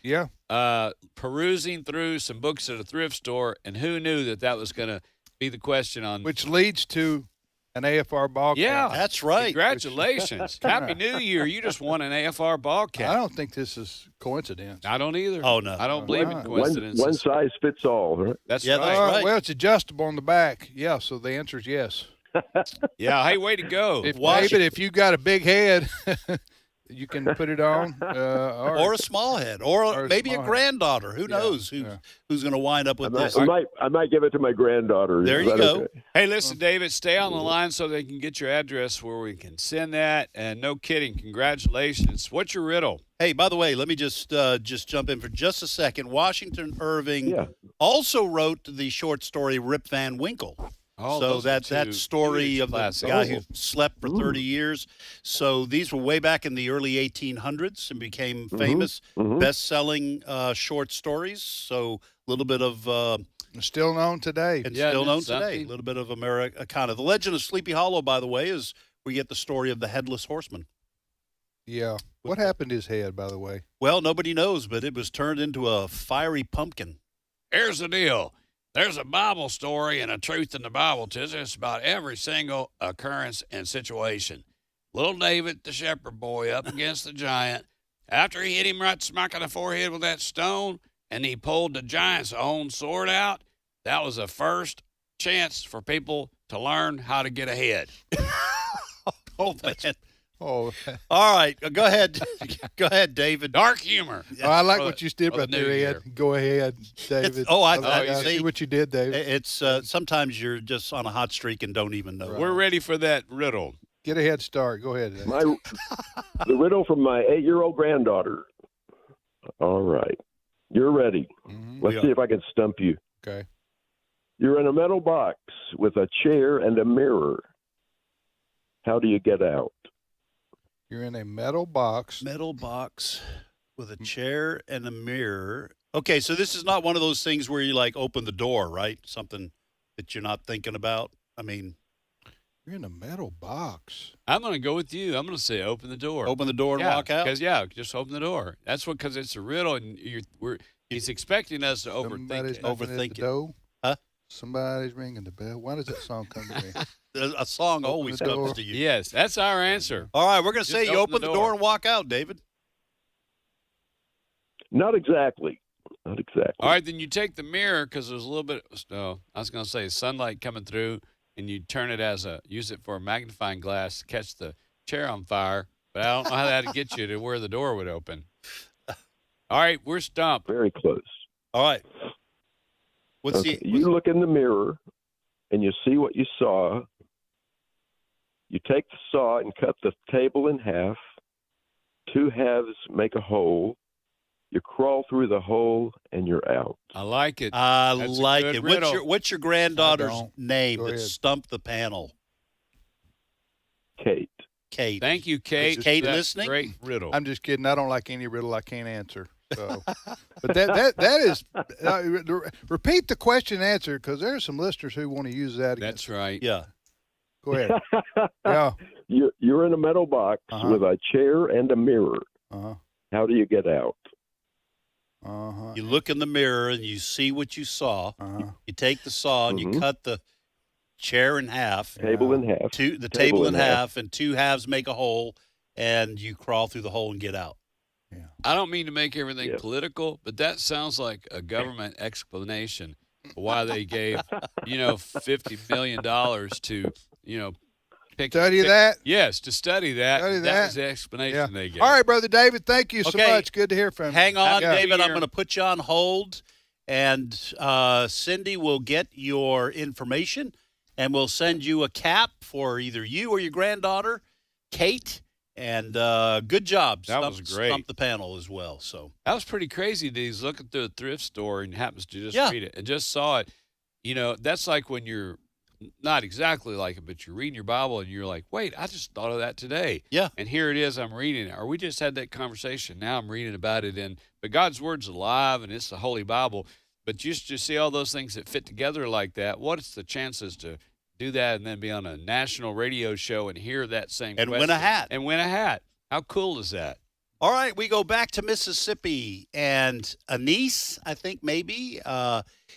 perusing through some books at a thrift store, and who knew that was going to be the question on. Which leads to an AFR ball Yeah, cap. That's right. Congratulations. Happy New Year. You just won an AFR ball cap. I don't think this is coincidence. I don't either. Oh, no. I don't believe in coincidences. One size fits all, right? That's Yeah, right. that's right. Well, it's adjustable on the back. Yeah, so the answer is yes. Yeah, hey, way to go. David, if you got a big head, you can put it on. Or a small head, or maybe a granddaughter. Who knows who's going to wind up with this? I might give it to my granddaughter. There Is you that go. okay? Hey, listen, David, stay on the line so they can get your address where we can send that. And no kidding, congratulations. What's your riddle? Hey, by the way, let me just jump in for just a second. Washington Irving also wrote the short story Rip Van Winkle. Oh, so those are that two story huge of the classics. guy who slept for 30 years. So these were way back in the early 1800s and became famous, best-selling short stories. So a little bit of still known today. and Yeah, still known something. today. A little bit of Americana. The Legend of Sleepy Hollow, by the way, is we get the story of the Headless Horseman. Yeah. What happened to his head, by the way? Well, nobody knows, but it was turned into a fiery pumpkin. Here's the deal. There's a Bible story and a truth in the Bible tells us about every single occurrence and situation. Little David, the shepherd boy, up against the giant. After he hit him right smack on the forehead with that stone, and he pulled the giant's own sword out, that was the first chance for people to learn how to get ahead. Oh, man. Oh, All right, go ahead. Go ahead, David. Dark humor. Oh, I like For what you did for the right there, new Ed. year. Go ahead, David. I see what you did, David. It's sometimes you're just on a hot streak and don't even know. We're ready for that riddle. Get a head start. Go ahead. Ed. The riddle from my 8-year-old granddaughter. All right. You're ready. Let's see if I can stump you. Okay. You're in a metal box with a chair and a mirror. How do you get out? You're in a metal box. Metal box with a chair and a mirror. Okay, so this is not one of those things where you like open the door, right? Something that you're not thinking about. I mean, you're in a metal box. I'm going to go with you. I'm going to say open the door. Open the door and walk out? Just open the door. That's what, because it's a riddle, and he's expecting us to overthink it. Overthink it. Huh? Somebody's ringing the bell. Why does that song come to me? A song always comes to you. Yes, that's our answer. All right, we're going to say Just you open the door and walk out, David. Not exactly. Not exactly. All right, then you take the mirror because there's a little bit. I was going to say sunlight coming through, and you turn it use it for a magnifying glass to catch the chair on fire. But I don't know how that'd get you to where the door would open. All right, we're stumped. Very close. All right. You look in the mirror, and you see what you saw. You take the saw and cut the table in half. 2 halves make a hole. You crawl through the hole, and you're out. I like it. I That's a like good it. riddle. What's your granddaughter's I don't. name Go that ahead. stumped the panel? Kate. Kate. Thank you, Kate. Is Kate That's listening? Great riddle. I'm just kidding. I don't like any riddle I can't answer. So, but that is repeat the question and answer because there are some listeners who want to use that. That's right. Yeah. Go ahead. Yeah. You're in a metal box with a chair and a mirror. How do you get out? You look in the mirror and you see what you saw. You take the saw and you cut the chair in half. Table in half. The table in half, and 2 halves make a hole, and you crawl through the hole and get out. I don't mean to make everything political, but that sounds like a government explanation for why they gave, $50 million to, Study that? Yes, to study that. Study That that? was the explanation they gave. All right, Brother David, thank you so Okay. much. Good to hear from you. Hang on, Yeah. David. I'm going to put you on hold, and Cindy will get your information, and we'll send you a cap for either you or your granddaughter, Kate. And good job. That was great. Stump the panel as well. So That was pretty crazy that he's looking through a thrift store and happens to just read it and just saw it. That's like when you're not exactly like it, but you're reading your Bible and you're like, wait, I just thought of that today. Yeah. And here it is, I'm reading it. Or we just had that conversation. Now I'm reading about it. But God's Word's alive and it's the Holy Bible. But you just see all those things that fit together like that. What's the chances to do that and then be on a national radio show and hear that same and question? win a hat. And win a hat. How cool is that? All right, we go back to Mississippi, and Anise, I think maybe,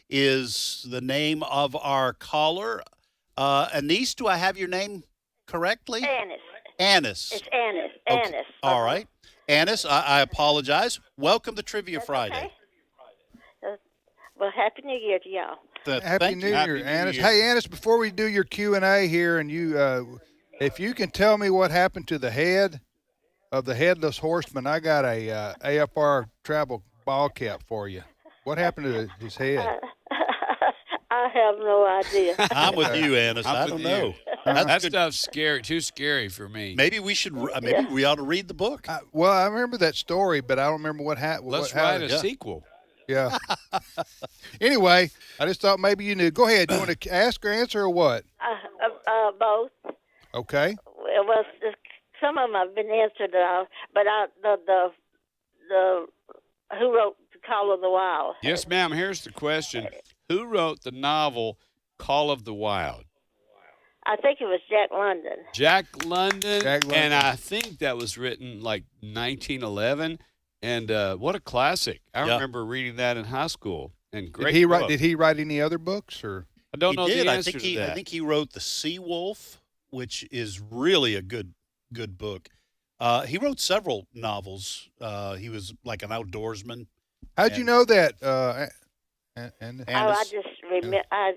is the name of our caller. Anise, do I have your name correctly? Annis. Annis. It's Annis. Okay. Annis. All right. Annis, I apologize. Welcome to Trivia Friday. Okay. Well, Happy New Year to y'all. Happy New Year, Annis. Hey, Annis, before we do your Q&A here, and you, if you can tell me what happened to the head of the headless horseman, I got a AFR travel ball cap for you. What happened to his head? I have no idea. I'm with you, Annis. I don't know. That stuff's scary, too scary for me. Maybe we should. Maybe we ought to read the book. Well, I remember that story, but I don't remember what happened. Let's write a sequel. Yeah. Anyway, I just thought maybe you knew. Go ahead. You want to ask or answer or what? Both. Okay. Well, some of them have been answered, but the who wrote The Call of the Wild? Yes, ma'am. Here's the question. Who wrote the novel Call of the Wild? I think it was Jack London. Jack London. Jack London. And I think that was written like 1911. And what a classic. I remember reading that in high school. And great book. Did he write any other books? Or I don't know He did. the I answer think to that. I think he wrote The Sea Wolf, which is really a good book. He wrote several novels. He was like an outdoorsman. How'd you know that? I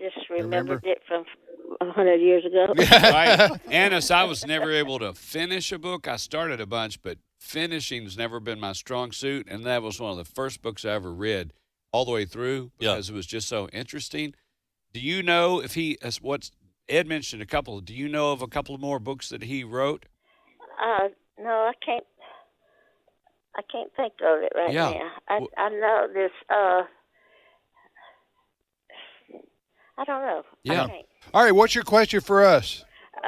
just remembered it from 100 years ago. Right. Annis, I was never able to finish a book. I started a bunch, but finishing's never been my strong suit, and that was one of the first books I ever read all the way through because it was just so interesting. Do you know if he, Ed mentioned a couple, do you know of a couple more books that he wrote? No, I can't think of it right now. I know this, I don't know. Yeah. I can't. All right, what's your question for us?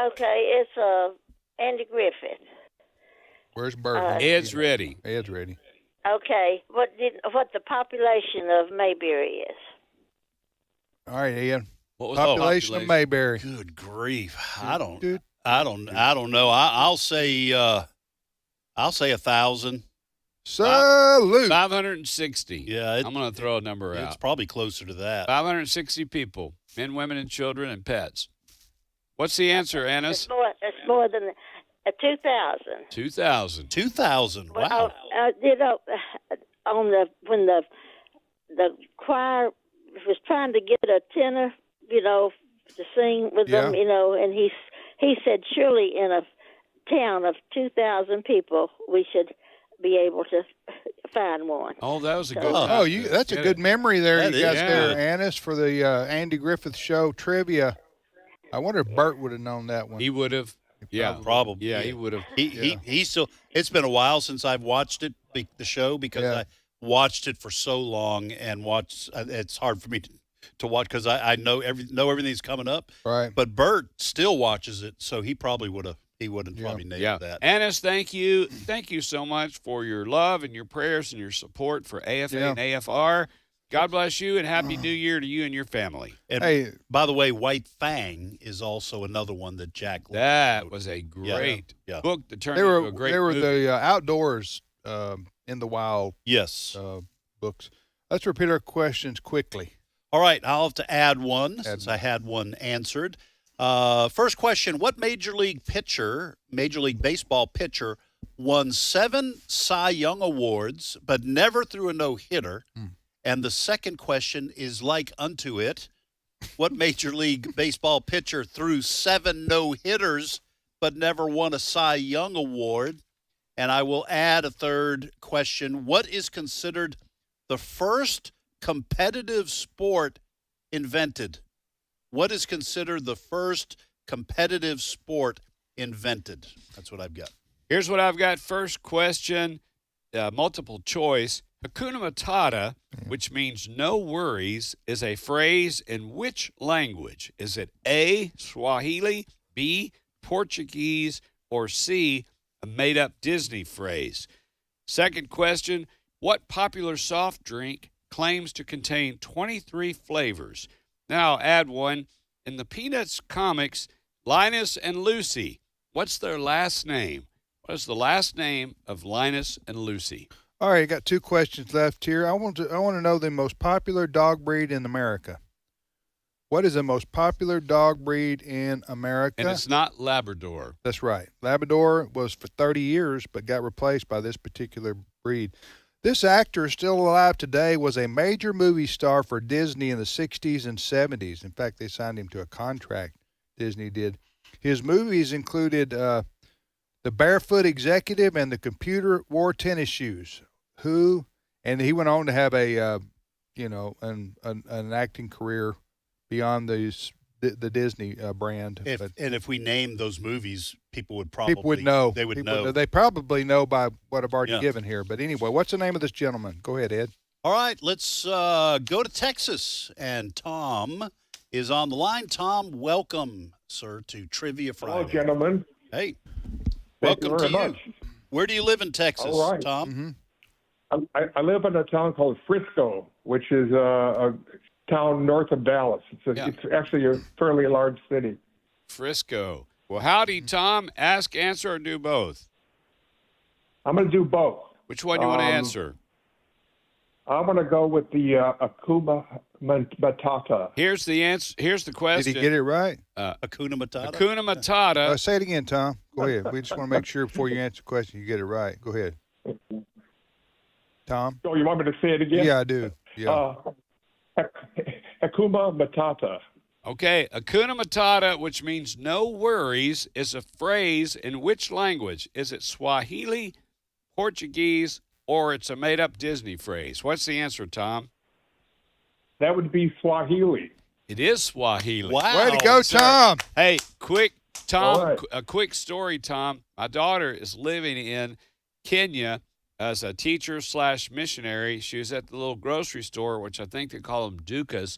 Okay, it's Andy Griffith. Where's Bert? Ed's ready. Ed's ready. Okay, what the population of Mayberry is? All right, Ian. What was population of Mayberry? Good grief! I don't know. I'll say 1,000. Salute. 560. Yeah, I'm going to throw a number out. It's probably closer to that. 560 people, men, women, and children, and pets. What's the answer, Annis? It's more than 2,000. 2,000. 2,000. Wow. When the choir was trying to get a tenor, to sing with them, and he said, surely in a town of 2,000 people, we should be able to find one. Oh, that was a good one. That's a good memory there That you got is. there, Annis, for the Andy Griffith Show trivia. I wonder if Bert would have known that one. He would have. Yeah, probably. Yeah, he would have. He still. It's been a while since I've watched it, the show, because I watched it for so long and watched. It's hard for me to watch because I know everything's coming up. Right. But Bert still watches it, so he probably would have. He would have probably nailed that. Annis, thank you. Thank you so much for your love and your prayers and your support for AFA and AFR. God bless you, and Happy New Year to you and your family. And by the way, White Fang is also another one that Jack wrote. That was a great book that turned into a great They were movie. the outdoors in the wild books. Let's repeat our questions quickly. All right, I'll have to add one since I had one answered. First question, what Major League Baseball pitcher, won 7 Cy Young Awards but never threw a no-hitter? And the second question is like unto it. What Major League Baseball pitcher threw 7 no-hitters but never won a Cy Young Award? And I will add a third question. What is considered the first competitive sport invented? What is considered the first competitive sport invented? That's what I've got. Here's what I've got. First question, multiple choice. Hakuna Matata, which means no worries, is a phrase in which language? Is it A, Swahili, B, Portuguese, or C, a made-up Disney phrase? Second question, what popular soft drink claims to contain 23 flavors? Now add one. In the Peanuts comics, Linus and Lucy, what's their last name? What is the last name of Linus and Lucy? All right, got 2 questions left here. I want to know the most popular dog breed in America. What is the most popular dog breed in America? And it's not Labrador. That's right. Labrador was for 30 years, but got replaced by this particular breed. This actor, still alive today, was a major movie star for Disney in the 60s and 70s. In fact, they signed him to a contract, Disney did. His movies included The Barefoot Executive and The Computer Wore Tennis Shoes. And he went on to have an acting career beyond the Disney brand. If we named those movies, people would probably know. They would know. They probably know by what I've already Yeah. given here. But anyway, what's the name of this gentleman? Go ahead, Ed. All right, let's go to Texas, and Tom is on the line. Tom, welcome, sir, to Trivia Friday. Hello, gentlemen. Hey, Thank you welcome very to you. much. Where do you live in Texas, All right. Tom? Mm-hmm. I live in a town called Frisco, which is a town north of Dallas. It's actually a fairly large city. Frisco. Well, howdy, Tom. Ask, answer, or do both? I'm going to do both. Which one do you want to answer? I'm going to go with the Akuma Matata. Here's the answer. Here's the question. Did he get it right? Hakuna Matata. Hakuna Matata. Say it again, Tom. Go ahead. We just want to make sure before you answer the question you get it right. Go ahead. Tom? Oh, you want me to say it again? Yeah, I do. Yeah. Hakuma Matata Okay, Hakuna Matata, which means no worries, is a phrase in which language? Is it Swahili, Portuguese, or it's a made-up Disney phrase? What's the answer, Tom? That would be Swahili. It is Swahili. Wow. Way to go, Tom. Hey, Tom, All right. a quick story, Tom. My daughter is living in Kenya as a teacher/missionary. She was at the little grocery store, which I think they call them dukas.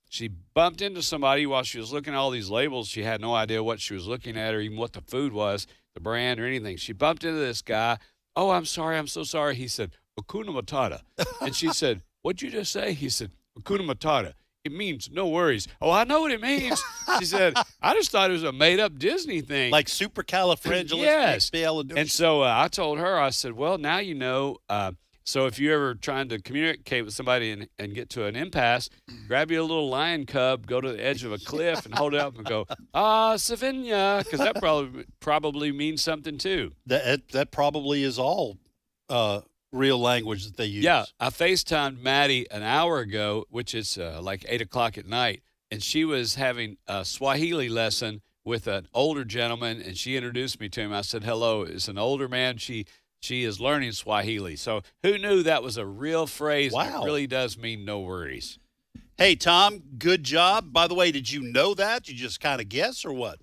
She bumped into somebody while she was looking at all these labels. She had no idea what she was looking at or even what the food was, the brand or anything. She bumped into this guy. Oh, I'm sorry. I'm so sorry. He said, Hakuna Matata. And she said, what'd you just say? He said, Hakuna Matata. It means no worries. Oh, I know what it means. She said, I just thought it was a made-up Disney thing. Like supercalifragilisticexpialidocious. Yes. And so I told her, I said, well, now you know. So if you're ever trying to communicate with somebody and get to an impasse, grab you a little lion cub, go to the edge of a cliff and hold it up and go, Savinia, because that probably means something too. That probably is all real language that they use. Yeah, I FaceTimed Maddie an hour ago, which is like 8 o'clock at night, and she was having a Swahili lesson with an older gentleman, and she introduced me to him. I said, hello, it's an older man. She is learning Swahili. So who knew that was a real phrase? Wow. It really does mean no worries. Hey, Tom, good job. By the way, did you know that? You just kind of guess or what?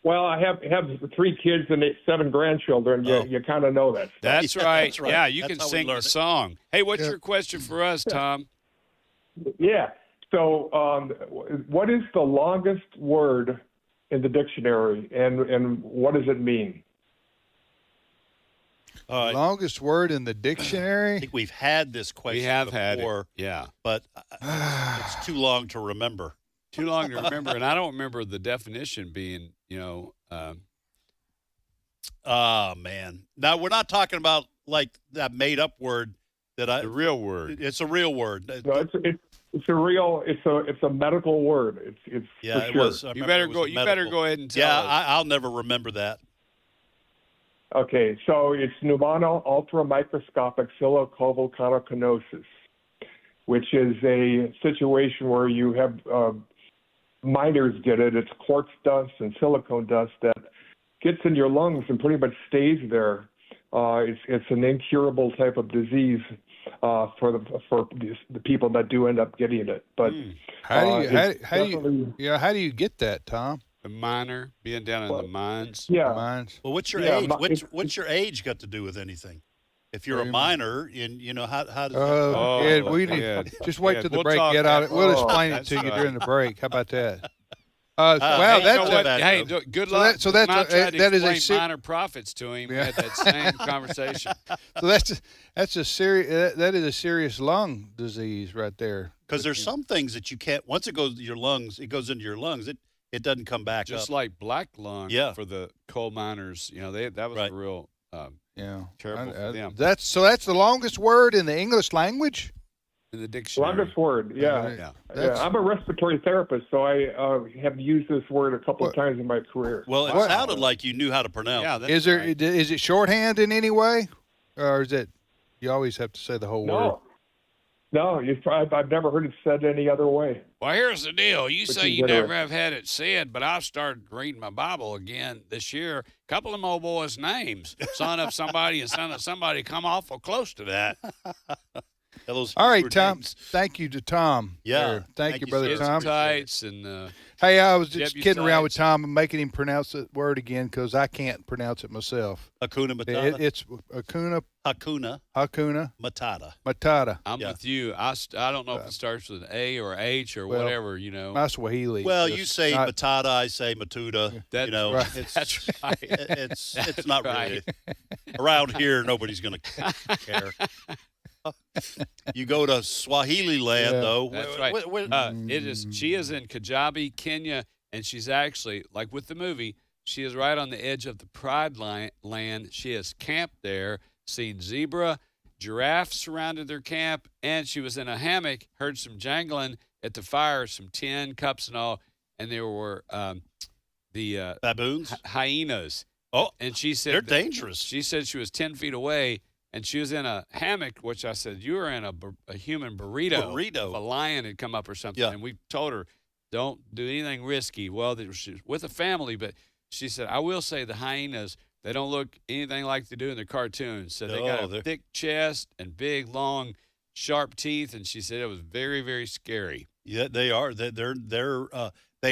Well, I have 3 kids and 7 grandchildren. You kind of know that stuff. That's right. That's right. Yeah, you That's can how we sing the learn it. song. Hey, what's your question for us, Tom? Yeah. So what is the longest word in the dictionary, and what does it mean? Longest word in the dictionary? I think we've had this question had before. it. Yeah. But it's too long to remember. Too long to remember, and I don't remember the definition being, man. Now, we're not talking about like that made-up word the real word. It's a real word. No, it's a real. It's a medical word. It's yeah. for It sure. was. I You remember better it was go. a You medical. better go ahead and tell Yeah, us. I'll never remember that. Okay, so it's pneumono ultramicroscopic psilocovolcanoconosis, which is a situation where you have miners get it. It's quartz dust and silicone dust that gets in your lungs and pretty much stays there. It's an incurable type of disease for the people that do end up getting it. But how do you get that, Tom? The miner being down in the mines. Yeah. Mines. Well, what's your age? What's your age got to do with anything? If you're a minor, how does that Ed, we need, just wait till the break. Get out. We'll explain it to you during the break. How about that? Wow, good luck. So that's that is a minor prophets to him. We had that same conversation. So that's a serious. That is a serious lung disease right there. Because there's some things that you can't. Once it goes into your lungs, it doesn't come back Just up. like black lung Yeah. for the coal miners. That was Right. a real terrible for them. That's the longest word in the English language. In the dictionary. Longest word, yeah. I'm a respiratory therapist, so I have used this word a couple of times in my career. Well, it sounded like you knew how to pronounce it. Is it shorthand in any way, or is it? You always have to say the whole word. No, I've never heard it said any other way. Well, here's the deal. You Which say is you never interesting. have had it said, but I've started reading my Bible again this year. A couple of them old boys' names. Son of somebody and son of somebody come awful close to that. All right, Tom. Thank you to Tom. Yeah. there. Thank you, Brother Kids Tom. tights and Hey, I was just kidding around with Deputites. Tom and making him pronounce the word again because I can't pronounce it myself. Hakuna Matata. It's Hakuna Matata. Matata. I'm with you. I don't know if it starts with an A or H or Well, whatever, My Swahili. Well, just you say not- Matata, I say Matuta. That's right. It's, That's right. It's not really around here. Nobody's going to care. You go to Swahili land, though. That's right. She is in Kajabi, Kenya, and she's actually, like with the movie, she is right on the edge of the Pride land. She has camped there, seen zebra, giraffes surrounded their camp, and she was in a hammock, heard some jangling at the fire, some tin cups and all, and there were the baboons, hyenas. Oh, and she said they're dangerous. She said she was 10 feet away. And she was in a hammock, which I said, you were in a human burrito. If a lion had come up or something. Yeah. And we told her, don't do anything risky. Well, she was with a family, but she said, I will say the hyenas, they don't look anything like they do in the cartoons. So they got a thick chest and big, long, sharp teeth, and she said it was very, very scary. Yeah, they are. They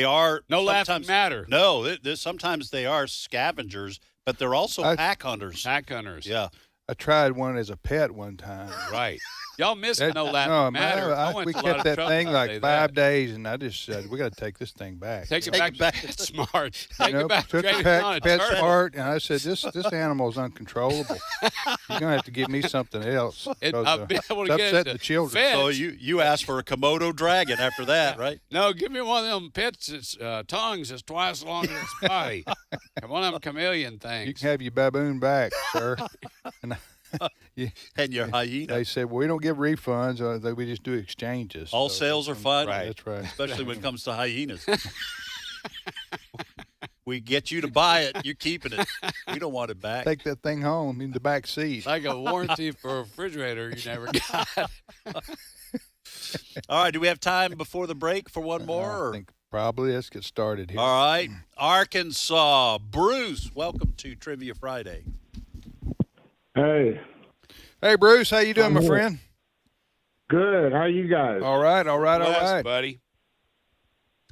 are. No laughing matter. No, sometimes they are scavengers, but they're also pack hunters. Pack hunters. Yeah. I tried one as a pet one time. Right. Y'all missed no laughing No, matter. man, we kept that thing like 5 days, and I just said, we got to take this thing back. Take it back. That's smart. Take it back. Took Trade it it on a back, turtle. PetSmart, and I said, this animal is uncontrollable. You're going to have to give me something else. I'll be able to it's get upset it the children. fed. So you asked for a Komodo dragon after that, right? No, give me one of them pets that's tongues that's twice as long as its body. One of them chameleon things. You can have your baboon back, sir. And your hyena. They said, well, we don't give refunds. We just do exchanges. All sales are fun. Right. That's right. Especially when it comes to hyenas. We get you to buy it. You're keeping it. We don't want it back. Take that thing home in the back seat. Like a warranty for a refrigerator you never got. All right. Do we have time before the break for one more? I think probably. Let's get started here. All right. Arkansas. Bruce, welcome to Trivia Friday. Hey. Hey, Bruce. How you doing, I'm my here. friend? Good. How you guys? All right. Bless, buddy.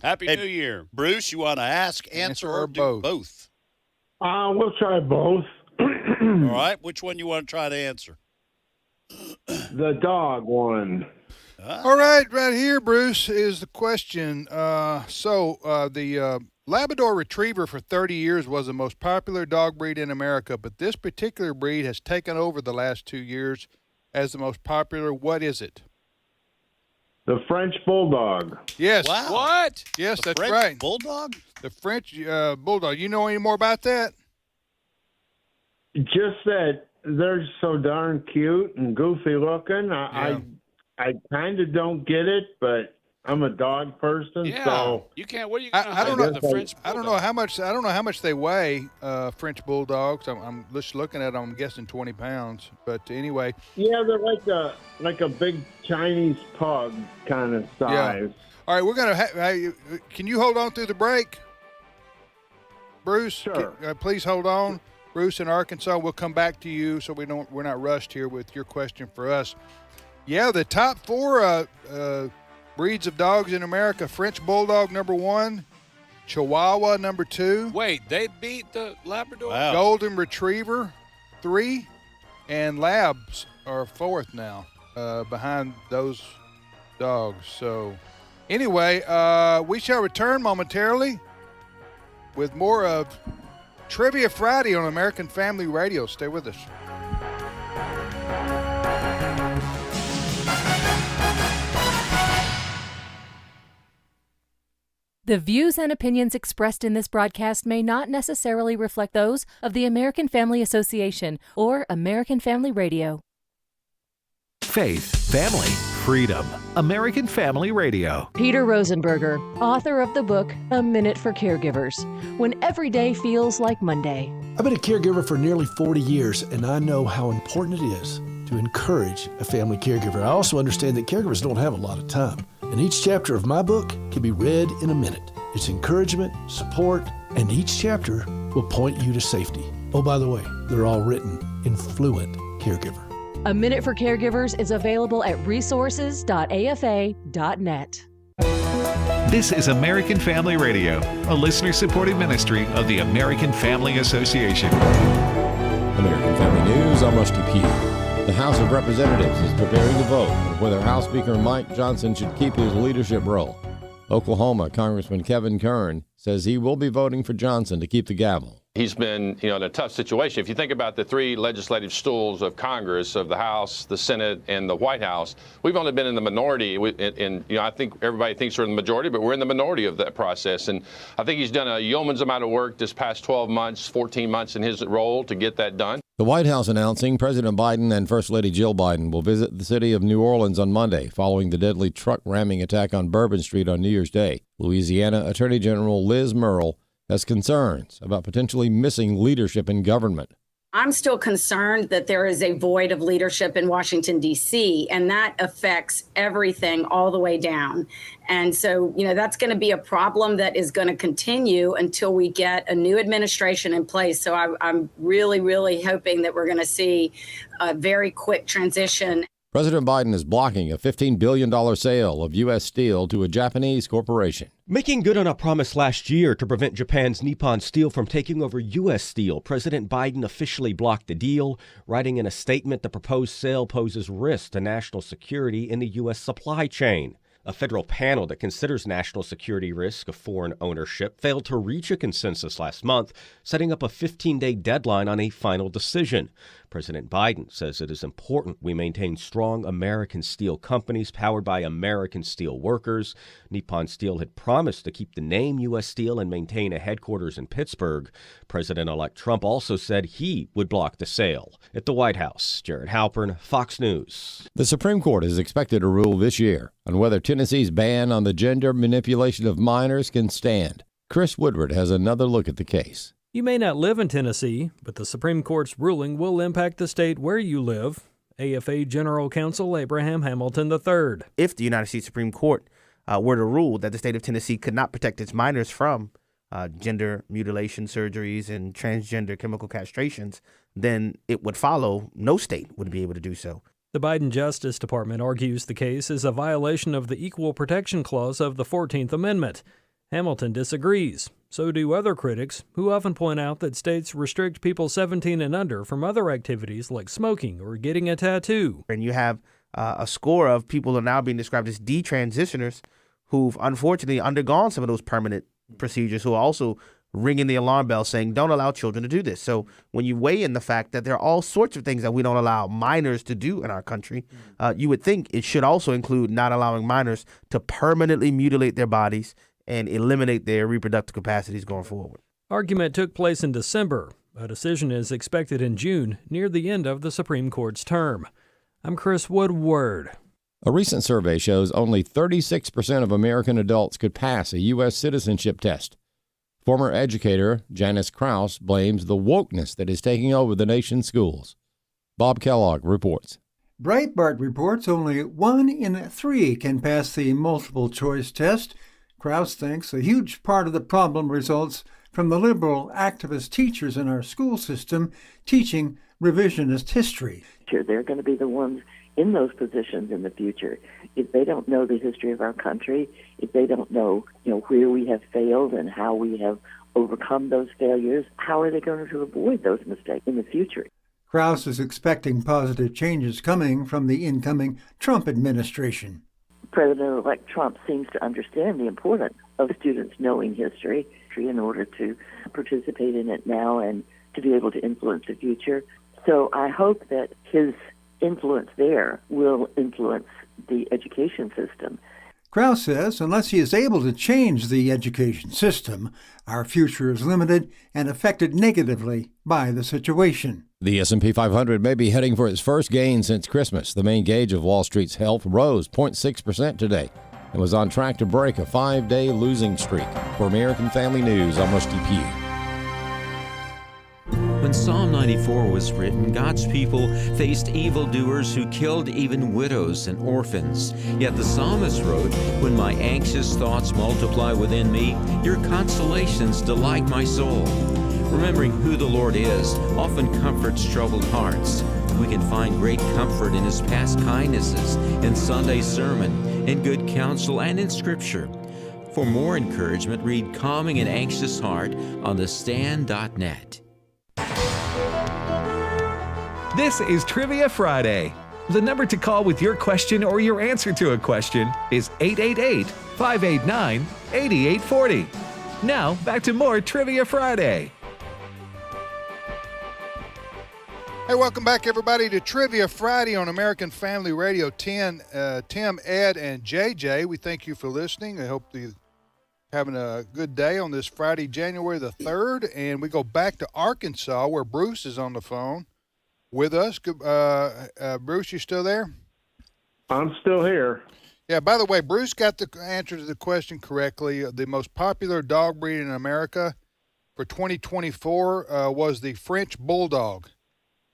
Happy New Year. Bruce, you want to ask, answer, or do both? We'll try both. All right. Which one you want to try to answer? The dog one. All right. Right here, Bruce, is the question. The Labrador Retriever for 30 years was the most popular dog breed in America, but this particular breed has taken over the last 2 years as the most popular. What is it? The French Bulldog. Yes. Wow. What? Yes, The that's French right. Bulldog? The French Bulldog. You know any more about that? Just that they're so darn cute and goofy looking. I kind of don't get it, but I'm a dog person, Yeah. so You can't. What are you going to I don't hide know. with the French I don't know how much. I don't know how much they weigh. French Bulldogs. I'm just looking at them. I'm guessing 20 pounds. But anyway. yeah, they're like a big Chinese pug kind of size. Yeah. All right, we're gonna. Can you hold on through the break, Bruce? Sure. Please hold on, Bruce in Arkansas. We'll come back to you, so we're not rushed here with your question for us. Yeah, the top 4 breeds of dogs in America: French Bulldog #1, Chihuahua #2. Wait, they beat the Labrador? Wow. Golden Retriever 3, and Labs are 4th now, behind those dogs. So anyway, we shall return momentarily with more of Trivia Friday on American Family Radio. Stay with us. The views and opinions expressed in this broadcast may not necessarily reflect those of the American Family Association or American Family Radio. Faith, family, freedom. American Family Radio. Peter Rosenberger, author of the book A Minute for Caregivers, When Every Day Feels Like Monday. I've been a caregiver for nearly 40 years, and I know how important it is to encourage a family caregiver. I also understand that caregivers don't have a lot of time, and each chapter of my book can be read in a minute. It's encouragement, support, and each chapter will point you to safety. Oh, by the way, they're all written in fluent caregiver. A Minute for Caregivers is available at resources.afa.net. This is American Family Radio, a listener-supported ministry of the American Family Association. American Family News, I'm Rusty Pugh. The House of Representatives is preparing to vote on whether House Speaker Mike Johnson should keep his leadership role. Oklahoma Congressman Kevin Kern says he will be voting for Johnson to keep the gavel. He's been, in a tough situation. If you think about the 3 legislative stools of Congress, of the House, the Senate, and the White House, we've only been in the minority. I think everybody thinks we're in the majority, but we're in the minority of that process. And I think he's done a yeoman's amount of work this past 12 months, 14 months in his role to get that done. The White House announcing President Biden and First Lady Jill Biden will visit the city of New Orleans on Monday following the deadly truck ramming attack on Bourbon Street on New Year's Day. Louisiana Attorney General Liz Murrill has concerns about potentially missing leadership in government. I'm still concerned that there is a void of leadership in Washington, D.C., and that affects everything all the way down. And so, that's going to be a problem that is going to continue until we get a new administration in place. So I'm really, really hoping that we're going to see a very quick transition. President Biden is blocking a $15 billion sale of U.S. steel to a Japanese corporation. Making good on a promise last year to prevent Japan's Nippon Steel from taking over U.S. Steel, President Biden officially blocked the deal, writing in a statement the proposed sale poses risk to national security in the U.S. supply chain. A federal panel that considers national security risk of foreign ownership failed to reach a consensus last month, setting up a 15-day deadline on a final decision. President Biden says it is important we maintain strong American steel companies powered by American steel workers. Nippon Steel had promised to keep the name U.S. Steel and maintain a headquarters in Pittsburgh. President-elect Trump also said he would block the sale. At the White House, Jared Halpern, Fox News. The Supreme Court is expected to rule this year on whether Tennessee's ban on the gender manipulation of minors can stand. Chris Woodward has another look at the case. You may not live in Tennessee, but the Supreme Court's ruling will impact the state where you live. AFA General Counsel Abraham Hamilton III. If the United States Supreme Court were to rule that the state of Tennessee could not protect its minors from gender mutilation surgeries and transgender chemical castrations, then it would follow no state would be able to do so. The Biden Justice Department argues the case is a violation of the Equal Protection Clause of the 14th Amendment. Hamilton disagrees. So do other critics, who often point out that states restrict people 17 and under from other activities like smoking or getting a tattoo. And you have a score of people who are now being described as detransitioners who've unfortunately undergone some of those permanent procedures, who are also ringing the alarm bell saying, don't allow children to do this. So when you weigh in the fact that there are all sorts of things that we don't allow minors to do in our country, you would think it should also include not allowing minors to permanently mutilate their bodies and eliminate their reproductive capacities going forward. Argument took place in December. A decision is expected in June, near the end of the Supreme Court's term. I'm Chris Woodward. A recent survey shows only 36% of American adults could pass a U.S. citizenship test. Former educator Janice Krause blames the wokeness that is taking over the nation's schools. Bob Kellogg reports. Breitbart reports only 1 in 3 can pass the multiple-choice test. Krause thinks a huge part of the problem results from the liberal activist teachers in our school system teaching revisionist history. They're going to be the ones in those positions in the future. If they don't know the history of our country, if they don't know, where we have failed and how we have overcome those failures, how are they going to avoid those mistakes in the future? Krause is expecting positive changes coming from the incoming Trump administration. President-elect Trump seems to understand the importance of students knowing history in order to participate in it now and to be able to influence the future. So I hope that his influence there will influence the education system. Krause says unless he is able to change the education system, our future is limited and affected negatively by the situation. The S&P 500 may be heading for its first gain since Christmas. The main gauge of Wall Street's health rose 0.6% today and was on track to break a 5-day losing streak. For American Family News, I'm Rusty Pugh. When Psalm 94 was written, God's people faced evildoers who killed even widows and orphans. Yet the psalmist wrote, "When my anxious thoughts multiply within me, your consolations delight my soul." Remembering who the Lord is often comforts troubled hearts. We can find great comfort in His past kindnesses, in Sunday's sermon, in good counsel, and in Scripture. For more encouragement, read Calming an Anxious Heart on thestand.net. This is Trivia Friday. The number to call with your question or your answer to a question is 888-589-8840. Now, back to more Trivia Friday. Hey, welcome back, everybody, to Trivia Friday on American Family Radio. Tim, Ed, and JJ, we thank you for listening. I hope you're having a good day on this Friday, January the 3rd. And we go back to Arkansas, where Bruce is on the phone with us. Bruce, you still there? I'm still here. Yeah, by the way, Bruce got the answer to the question correctly. The most popular dog breed in America for 2024 was the French Bulldog.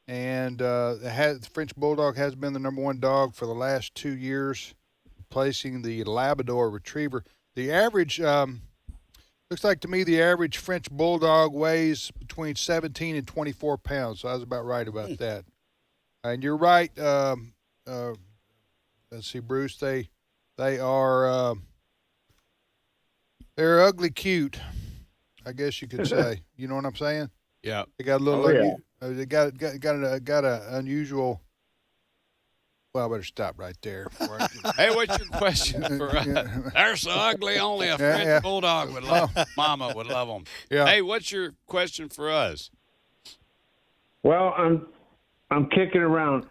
And the French Bulldog has been the number one dog for the last 2 years, replacing the Labrador Retriever. The average, looks like to me, the average French Bulldog weighs between 17 and 24 pounds. So I was about right about that. And you're right. Let's see, Bruce. They are they're ugly cute, I guess you could say. You know what I'm saying? Yeah. They got a little. Oh, yeah. They got a unusual. Well, I better stop right there. Hey, what's your question for us? They're so ugly, only a French Bulldog would love them. Mama would love them. Yeah. Hey, what's your question for us? Well, I'm kicking around.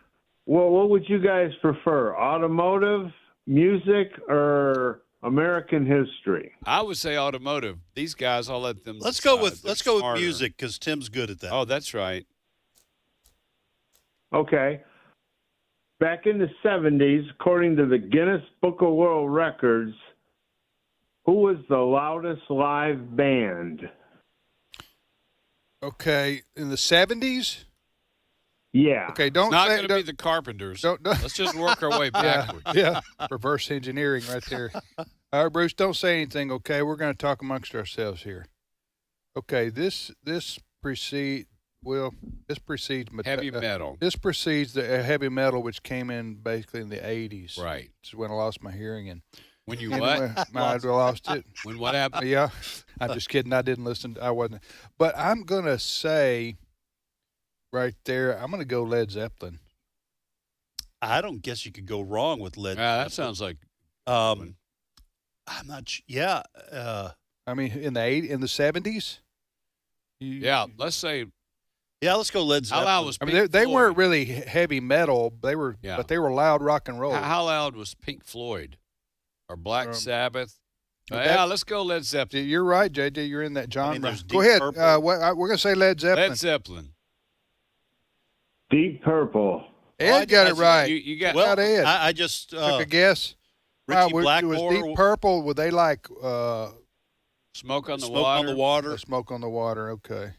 Well, what would you guys prefer? Automotive, music, or American history? I would say automotive. These guys, I'll let them. Let's go decide. with They're smarter. music because Tim's good at that. Oh, that's right. Okay. Back in the 70s, according to the Guinness Book of World Records, who was the loudest live band? Okay, in the 70s. Yeah. Okay, don't It's not say going to be the Carpenters. don't- Let's just work our way backwards. Yeah, reverse engineering right there. All right, Bruce, don't say anything. Okay, we're going to talk amongst ourselves here. Okay, this precedes Heavy metal. This precedes the heavy metal, which came in basically in the 80s. Right. It's when I lost my hearing and. When you Anyway, what? I lost it. When what happened? Yeah, I'm just kidding. I didn't listen. I wasn't. But I'm gonna say, right there, I'm gonna go Led Zeppelin. I don't guess you could go wrong with Led Yeah, that Zeppelin. sounds like. I'm not. Yeah. I mean, in the 70s. Yeah, let's say. Yeah, let's go Led How Zeppelin. loud was I Pink mean, they Floyd? weren't really heavy metal. They were, Yeah. but they were loud rock and roll. How loud was Pink Floyd or Black Sabbath? that- Yeah, let's go Led Zeppelin. You're right, JJ. You're in that genre. there's Go Deep ahead. Purple. We're gonna say Led Zeppelin. Led Zeppelin. Deep Purple. Ed got it right. You got. Well, Ed. I just Took a guess. Richie Was Blackmore. Deep Purple? Would they like Smoke on the Smoke water. on the Water. Smoke on the Water? Okay.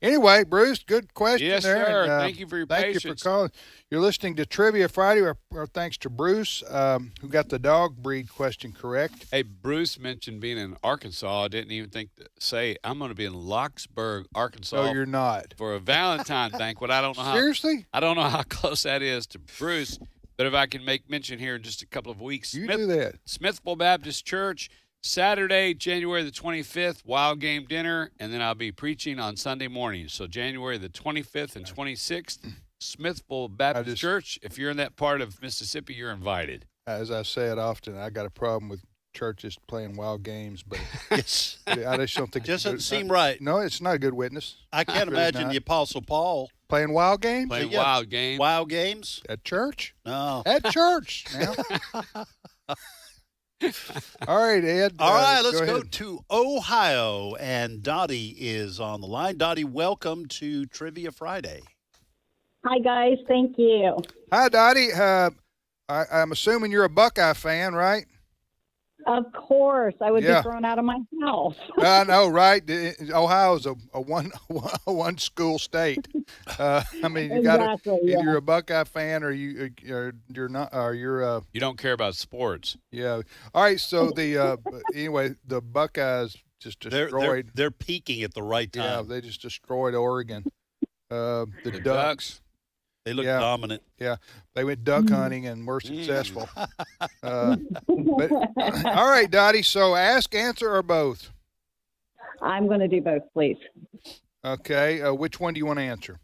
Anyway, Bruce, good question Yes, there. sir. and, Thank you for your thank you patience. for calling. You're listening to Trivia Friday. Our thanks to Bruce, who got the dog breed question correct. Hey, Bruce mentioned being in Arkansas. I didn't even think to say I'm going to be in Locksburg, Arkansas. No, you're not. For a Valentine banquet. I don't know how. Seriously? I don't know how close that is to Bruce, but if I can make mention here in just a couple of weeks. You do that. Smithville Baptist Church, Saturday, January the 25th, Wild Game Dinner, and then I'll be preaching on Sunday morning. So January the 25th and 26th, Smithville Baptist Church. If you're in that part of Mississippi, you're invited. As I say it often, I got a problem with churches playing wild games, but Yes. I just don't think Just doesn't seem right. No, it's not a good witness. I can't Really imagine not. the Apostle Paul Playing wild games Playing Yeah. Wild Game. wild games. at church. No. At church. Now. All right, Ed. All right, let's go go ahead. to Ohio, and Dottie is on the line. Dottie, welcome to Trivia Friday. Hi, guys. Thank you. Hi, Dottie. I'm assuming you're a Buckeye fan, right? Of course, I would Yeah. be thrown out of my house. I know, right? Ohio is a one school state. I mean, you got to Exactly, either yeah. you're a Buckeye fan or you're not, or you're You don't care about sports. yeah. All right, so the anyway, the Buckeyes just destroyed. They're peaking at the right Yeah, time. they just destroyed Oregon. The The Ducks. They look Yeah. dominant. Yeah, they went duck hunting and were successful. But all right, Dottie. So ask, answer, or both. I'm going to do both, please. Okay. Which one do you want to answer?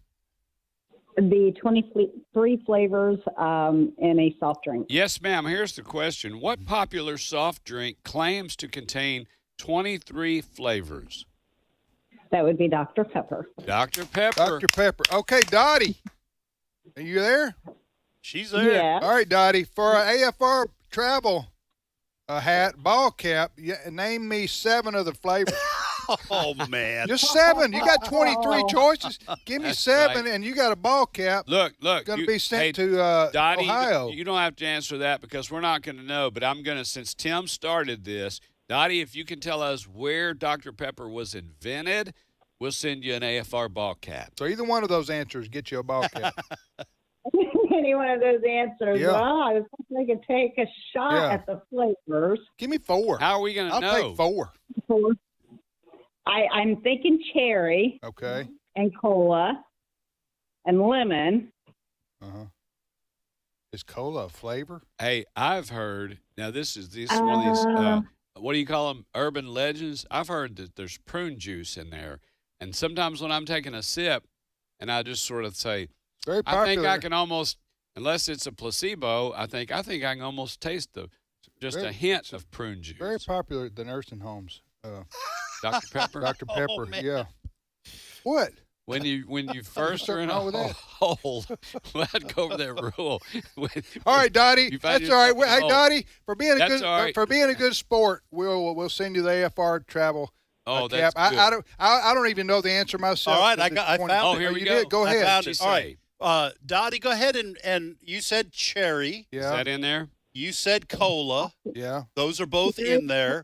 The 23 flavors in a soft drink. Yes, ma'am. Here's the question. What popular soft drink claims to contain 23 flavors? That would be Dr. Pepper. Dr. Pepper. Dr. Pepper. Okay, Dottie. Are you there? She's there. Yeah. All right, Dottie. For our AFR travel hat, ball cap, name me 7 of the flavors. Oh, man. Just 7. You got 23 choices. Give me That's 7, right. and you got a ball cap. Look. Going to be sent to Dottie, Ohio. You don't have to answer that because we're not going to know, but I'm going to, since Tim started this, Dottie, if you can tell us where Dr. Pepper was invented, we'll send you an AFR ball cap. So either one of those answers get you a ball cap. Any one of those answers. Yeah. Well, I was hoping I could take a shot at the flavors. Give me 4. How are we going to know? I'll take 4. I'm thinking cherry. Okay. And cola and lemon. Uh-huh. Is cola a flavor? Hey, I've heard, now this is one of these, what do you call them, urban legends? I've heard that there's prune juice in there. And sometimes when I'm taking a sip and I just sort of say, very popular. I think I can almost, unless it's a placebo, I think I can almost taste a hint of prune juice. Very popular at the nursing homes. Dr. Pepper? Dr. Pepper, yeah. What? When you first are in a hole, I'd go over that rule. All right, Dottie. That's all right. Hey, Dottie, for being a good sport, we'll send you the AFR travel. Oh, cap. that's good. I don't even know the answer myself. All right, I found it. Oh, here we go. Go ahead. I found it. All right, Dottie, go ahead and you said cherry. Yeah. Is that in there? You said cola. Yeah. Those are both in there.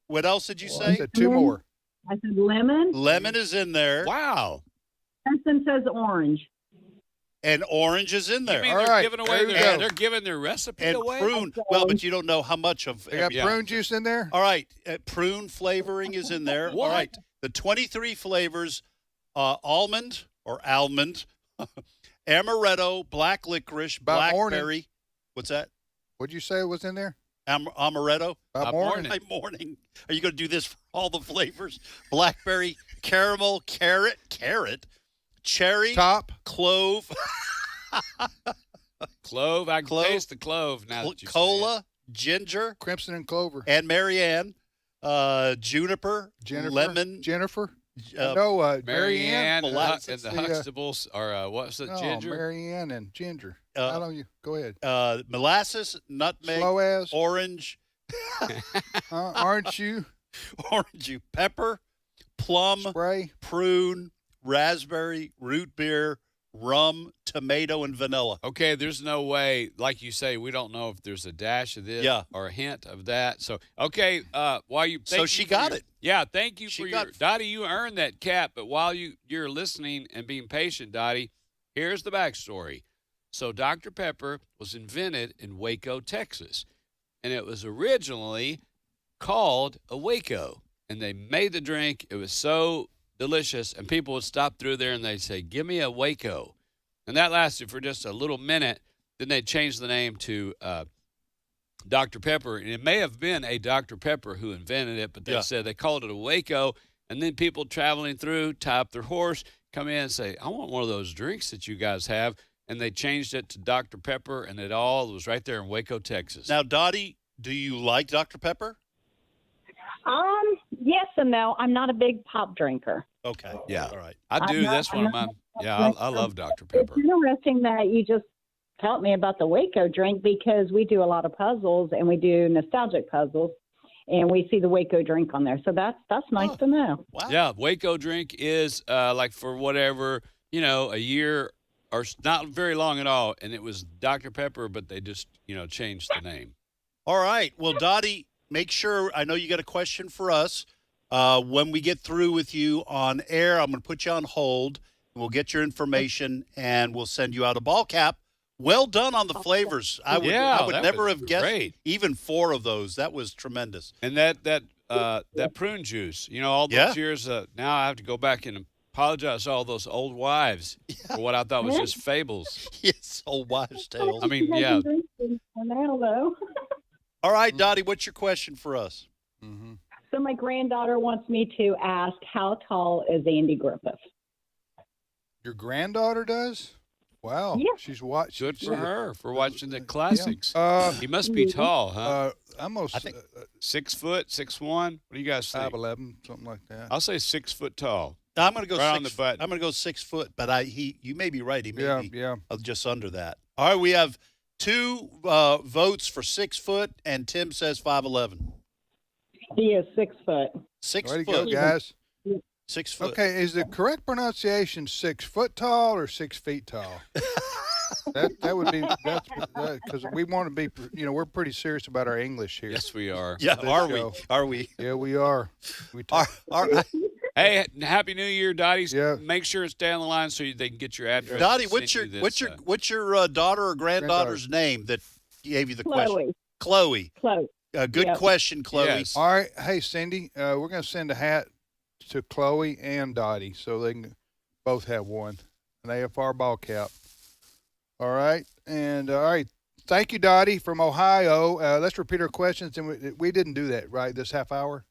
What else did you say? I said 2 more. I said lemon. Lemon is in there. Wow. Justin says orange. And orange is in there. You mean they're giving away they're giving their recipe and away? prune. Well, but you don't know how much of. They got prune juice in there? All right. Prune flavoring is in there. What? All right. The 23 flavors, almond or almond, amaretto, black licorice, blackberry. What's that? What'd you say was in there? Amaretto. By morning. By morning. Are you going to do this for all the flavors? Blackberry, caramel, carrot, cherry, top, clove. Clove. I can taste the clove now. That you cola, ginger, crimson and clover, and Marianne, juniper, lemon, Jennifer. Marianne and the molasses. Huxtables are what's it? Ginger. Marianne and ginger. I don't you go ahead. Molasses, nutmeg, slow as orange, orange you, pepper, plum, spray, prune, raspberry, root beer, rum, tomato, and vanilla. Okay, there's no way, like you say, we don't know if there's a dash of this or a hint of that. So, okay, while you... So she got it. Yeah, thank you for your... Dottie, you earned that cap, but while you're listening and being patient, Dottie, here's the backstory. So Dr. Pepper was invented in Waco, Texas, and it was originally called a Waco, and they made the drink. It was so delicious, and people would stop through there and they'd say, give me a Waco. And that lasted for just a little minute. Then they changed the name to Dr. Pepper, and it may have been a Dr. Pepper who invented it, but they said they called it a Waco, and then people traveling through tie up their horse, come in and say, I want one of those drinks that you guys have, and they changed it to Dr. Pepper, and it all was right there in Waco, Texas. Now, Dottie, do you like Dr. Pepper? Yes and no. I'm not a big pop drinker. Okay. Yeah. All right. I do. That's one of my. Yeah, I love Dr. Pepper. It's interesting that you just taught me about the Waco drink because we do a lot of puzzles and we do nostalgic puzzles, and we see the Waco drink on there. So that's nice to know. Wow. Yeah, Waco drink is like for whatever, a year or not very long at all, and it was Dr. Pepper, but they just changed the name. All right. Well, Dottie, make sure, I know you got a question for us. When we get through with you on air, I'm going to put you on hold. We'll get your information, and we'll send you out a ball cap. Well done on the flavors. I would never have guessed even 4 of those. That was tremendous. And that prune juice, all those years, now I have to go back and apologize to all those old wives for what I thought was just fables. Yes, old wives' tales. I mean, yeah. All right, Dottie, what's your question for us? Mm-hmm. So my granddaughter wants me to ask, how tall is Andy Griffith? Your granddaughter does? Wow. Yeah. She's watching. Good for her for watching the classics. He must be tall, huh? Almost. I think 6 foot, 6'1". What do you guys think? 5'11", something like that. I'll say 6 foot tall. I'm going to go right 6. on the button. I'm going to go 6 foot, but you may be right. He may be yeah. Just under that. All right, we have 2 votes for 6 foot, and Tim says 5'11". He is 6 foot. 6 Way to foot, go, guys. 6 foot. Okay, is the correct pronunciation 6 foot tall or 6 feet tall? that would be because we want to be. We're pretty serious about our English here. Yes, we are. Yeah, are we? Yeah, we are. We talk. All right. Hey, Happy New Year, Dottie. Yeah. Make sure and stay on the line so they can get your address. Dottie, and what's send your you this, what's your daughter or granddaughter's name that gave you the question? Chloe. Chloe. Good Yep. question, Chloe. Yes. All right. Hey, Cindy, we're going to send a hat to Chloe and Dottie so they can both have one, an AFR ball cap. All right. And all right. Thank you, Dottie from Ohio. Let's repeat our questions. And we didn't do that, right, this half hour?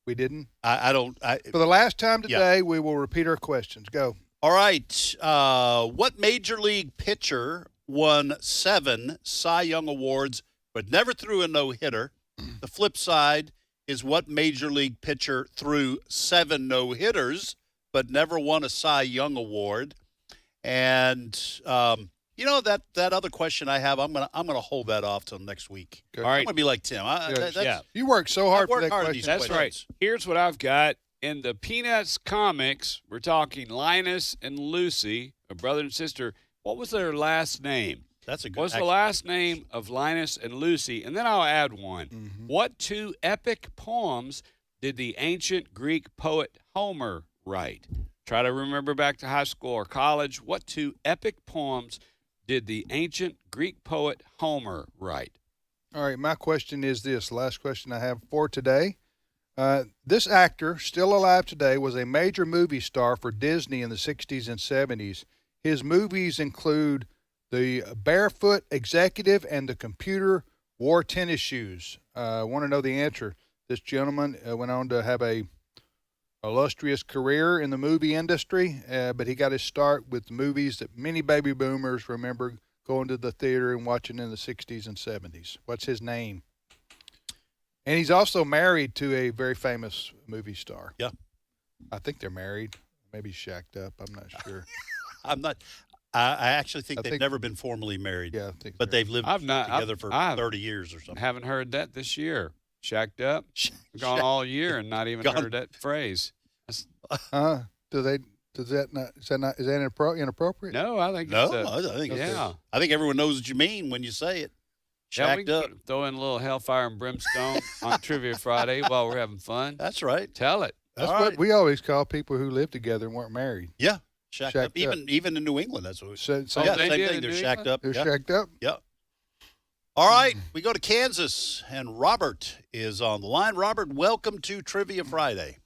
We didn't? I don't. For the last time today, we will repeat our questions. Go. All right. What major league pitcher won 7 Cy Young Awards but never threw a no-hitter? The flip side is what major league pitcher threw 7 no-hitters but never won a Cy Young Award? And that other question I have, I'm gonna hold that off till next week. Good. All right. I'm gonna be like Tim. You worked so hard for that question. That's right. Here's what I've got. In the Peanuts comics, we're talking Linus and Lucy, a brother and sister. What was their last name? That's a good. What's the last name of Linus and Lucy? And then I'll add one. Mm-hmm. What 2 epic poems did the ancient Greek poet Homer write? Try to remember back to high school or college. What 2 epic poems did the ancient Greek poet Homer write? All right, my question is this, last question I have for today. This actor, still alive today, was a major movie star for Disney in the 60s and 70s. His movies include The Barefoot Executive and The Computer Wore Tennis Shoes. I want to know the answer. This gentleman went on to have a illustrious career in the movie industry, but he got his start with movies that many baby boomers remember going to the theater and watching in the 60s and 70s. What's his name? And he's also married to a very famous movie star. Yeah. I think they're married. Maybe shacked up. I'm not sure. I'm not. I actually think they've never been formally married. Yeah, I think but they've lived together for I've 30 years or something. Haven't heard that this year. Shacked up, gone all year and not even heard that phrase. Is that inappropriate? No, I think No, it's I think yeah. I think everyone knows what you mean when you say it. Yeah, we Shacked can up. throw in a little hellfire and brimstone on Trivia Friday while we're having fun. That's right. Tell it. That's what we always call people who lived together and weren't married. Yeah, shacked up. Shacked Even in New England, that's what we So, same thing. They're shacked up. They're Yeah. shacked up? Yep. All right, we go to Kansas, and Robert is on the line. Robert, welcome to Trivia Friday.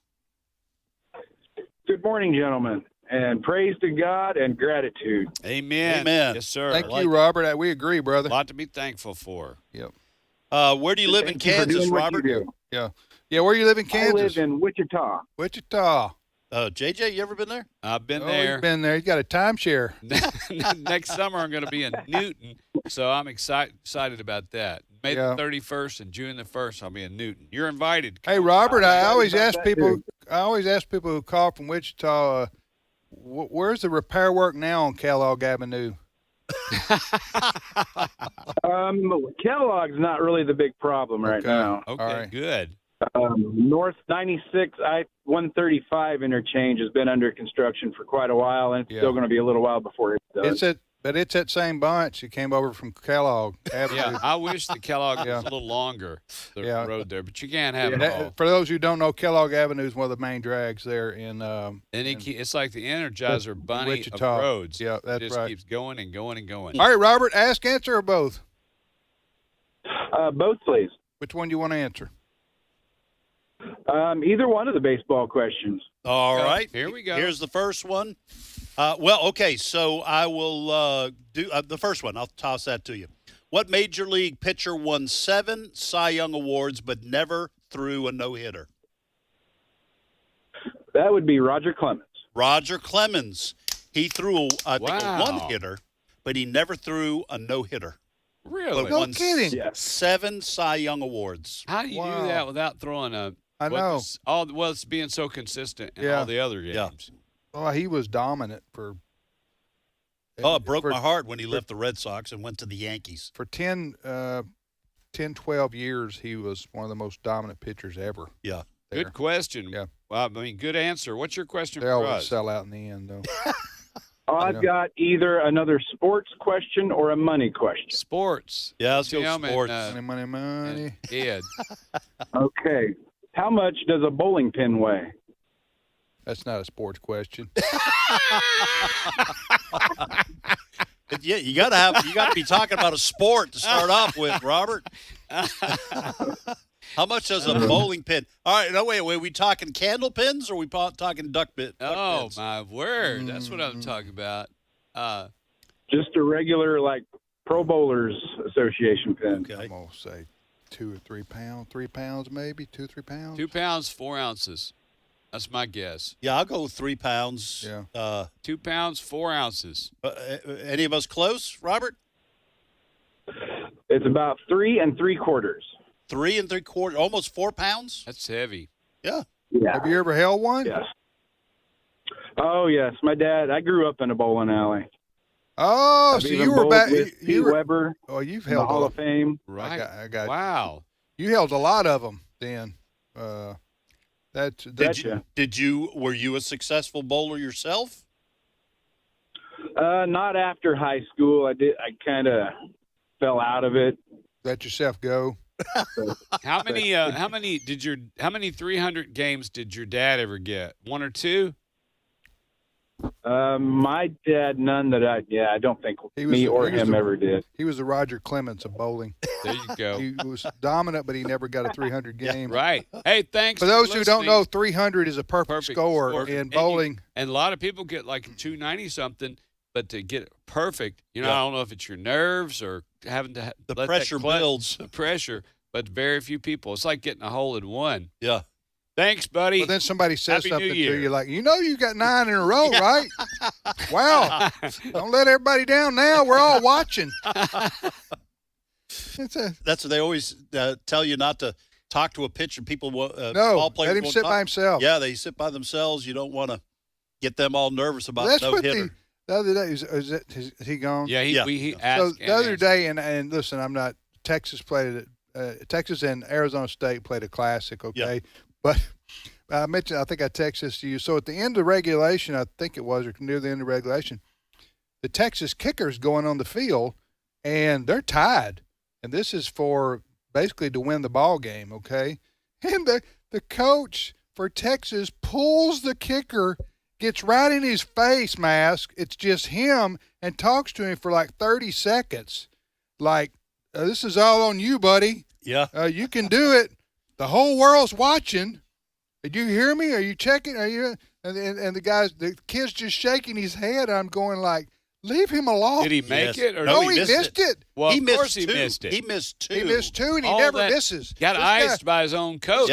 Good morning, gentlemen, and praise to God and gratitude. Amen. Amen. Yes, sir. Thank you, Robert. We agree, brother. A lot to be thankful for. Yep. Where do you live in Thank you for Kansas, doing what Robert? you do. Yeah. Yeah, where you live in Kansas? I live in Wichita. Wichita. JJ, you ever been there? I've been Oh, there. you've been there. You got a timeshare. Next summer, I'm going to be in Newton, so I'm excited about that. May the 31st and June the 1st, I'll be in Newton. You're invited. Hey, Robert, I always ask that people. too. I always ask people who call from Wichita, where's the repair work now on Kellogg Avenue? Kellogg's not really the big problem right now. Okay, All right. good. North 96 I-135 interchange has been under construction for quite a while, and it's still going to be a little while before it does. It's that same bunch who came over from Kellogg Avenue. Yeah, I wish the Kellogg was a little longer, the road there, but you can't have it all. For those who don't know, Kellogg Avenue is one of the main drags there in. It's like the Energizer Bunny Wichita. of roads. Yeah, that's it just right. keeps going and going and going. All right, Robert, ask, answer, or both? Both, please. Which one do you want to answer? Either one of the baseball questions. All right. Here we go. Here's the first one. Okay, so I will do the first one. I'll toss that to you. What major league pitcher won 7 Cy Young Awards but never threw a no-hitter? That would be Roger Clemens. Roger Clemens. He threw, I think, a Wow. one-hitter, but he never threw a no-hitter. Really? But No won kidding. 7 Cy Young Awards. How do you do that without throwing a? I know. It's being so consistent in Yeah. all the other games. Oh, he was dominant for. Oh, it broke my heart when he left the Red Sox and went to the Yankees. For 10, 12 years, he was one of the most dominant pitchers ever. Yeah. Good question. Yeah. Well, I mean, good answer. What's your question They for always us? sell out in the end, though. I've got either another sports question or a money question. Sports. Yeah, let's go Tim and, sports. Money. and Ed. Okay. How much does a bowling pin weigh? That's not a sports question. Yeah, you got to be talking about a sport to start off with, Robert. How much does a bowling pin? All right, no, wait. Are we talking candle pins or are we talking duck pins? Oh, my word. That's what I'm talking about. Just a regular, like, Pro Bowlers Association pin. Okay. I'm going to say 2 or 3 pounds. 3 pounds maybe? 2 or 3 pounds? 2 pounds, 4 ounces. That's my guess. Yeah, I'll go with 3 pounds. Yeah. 2 pounds, 4 ounces. Any of us close, Robert? It's about 3 3/4. 3 3/4, almost 4 pounds. That's heavy. Yeah. Have you ever held one? Yes. Oh, yes. My dad, I grew up in a bowling alley. Oh, so you were back. You were Weber. Oh, you've held the Hall of Fame. Right. I got. Wow. You held a lot of them then. Were you a successful bowler yourself? Not after high school. I kind of fell out of it. Let yourself go. How many 300 games did your dad ever get? 1 or 2? My dad, none that I don't think me or him ever did. He was the Roger Clemens of bowling. There you go. He was dominant, but he never got a 300 game. Right. Hey, thanks. For those who don't know, 300 is a perfect score in bowling. And a lot of people get like 290 something, but to get it perfect, I don't know if it's your nerves or having to the let pressure builds. The pressure, but very few people. It's like getting a hole in one. Yeah. Thanks, buddy. But then somebody says Happy something New to Year. you like, you got 9 in a row, right? Wow. Don't let everybody down now. We're all watching. That's what they always tell you, not to talk to a pitcher. People, no, ball players let him won't sit talk. by himself. Yeah, they sit by themselves. You don't want to get them all nervous about That's no what hitter. the other day, is he gone? Yeah, he asked. So the other day, and listen, I'm not, Texas and Arizona State played a classic, okay? Yeah. But I mentioned, I think I texted this to you. So at the end of regulation, I think it was, or near the end of regulation, the Texas kickers going on the field, and they're tied. And this is for basically to win the ball game, okay? And the coach for Texas pulls the kicker, gets right in his face mask. It's just him, and talks to him for like 30 seconds. Like, this is all on you, buddy. Yeah. You can do it. The whole world's watching. Did you hear me? Are you checking? Are you? And the kid's just shaking his head. I'm going like, leave him alone. Did he make it? Or no, he missed it. Well, he of missed course he two. missed it. He missed 2. He missed 2, and he All never that misses. Got iced by his own coach.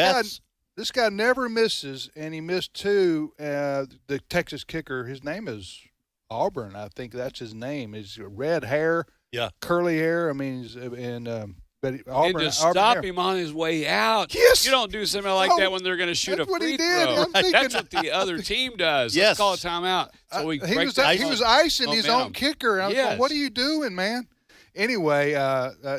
This guy never misses, and he missed 2. The Texas kicker, his name is Auburn. I think that's his name. He's red hair, curly hair. I mean, but Auburn. And to stop him on his way out. Yes. You don't do something like that when they're going to shoot a free throw. That's what the other team does. Yes. Let's call a timeout. So he was icing his own kicker. I was Yes. like, what are you doing, man? Anyway,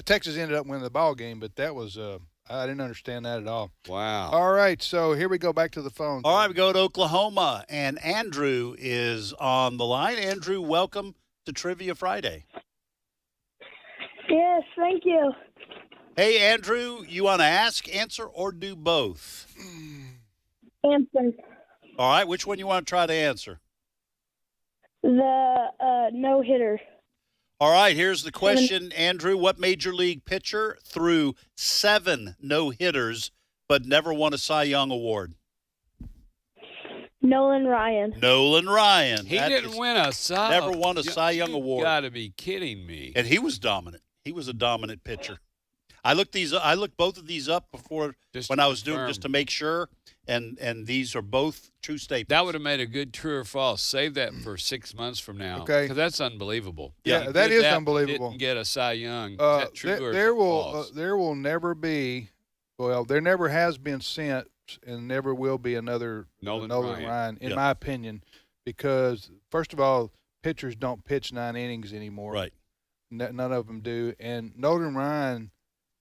Texas ended up winning the ball game, but that was I didn't understand that at all. Wow. All right, so here we go back to the phone. All right, we go to Oklahoma, and Andrew is on the line. Andrew, welcome to Trivia Friday. Yes, thank you. Hey, Andrew, you want to ask, answer, or do both? Answer. All right, which one you want to try to answer? The no-hitter. All right, here's the question, Andrew. What major league pitcher threw 7 no-hitters but never won a Cy Young Award? Nolan Ryan. Nolan Ryan. He didn't win a Cy. Never won a Cy Young Award. You got to be kidding me. And he was dominant. He was a dominant pitcher. I looked both of these up before when I was doing just to make sure, and these are both true statements. That would have made a good true or false. Save that for 6 months from now. Okay, because that's unbelievable. Yeah, that is unbelievable. Didn't get a Cy Young. Is that true or false? There will never be. Well, there never has been since, and never will be another Nolan Ryan, in my opinion, because first of all, pitchers don't pitch 9 innings anymore. Right. None of them do, and Nolan Ryan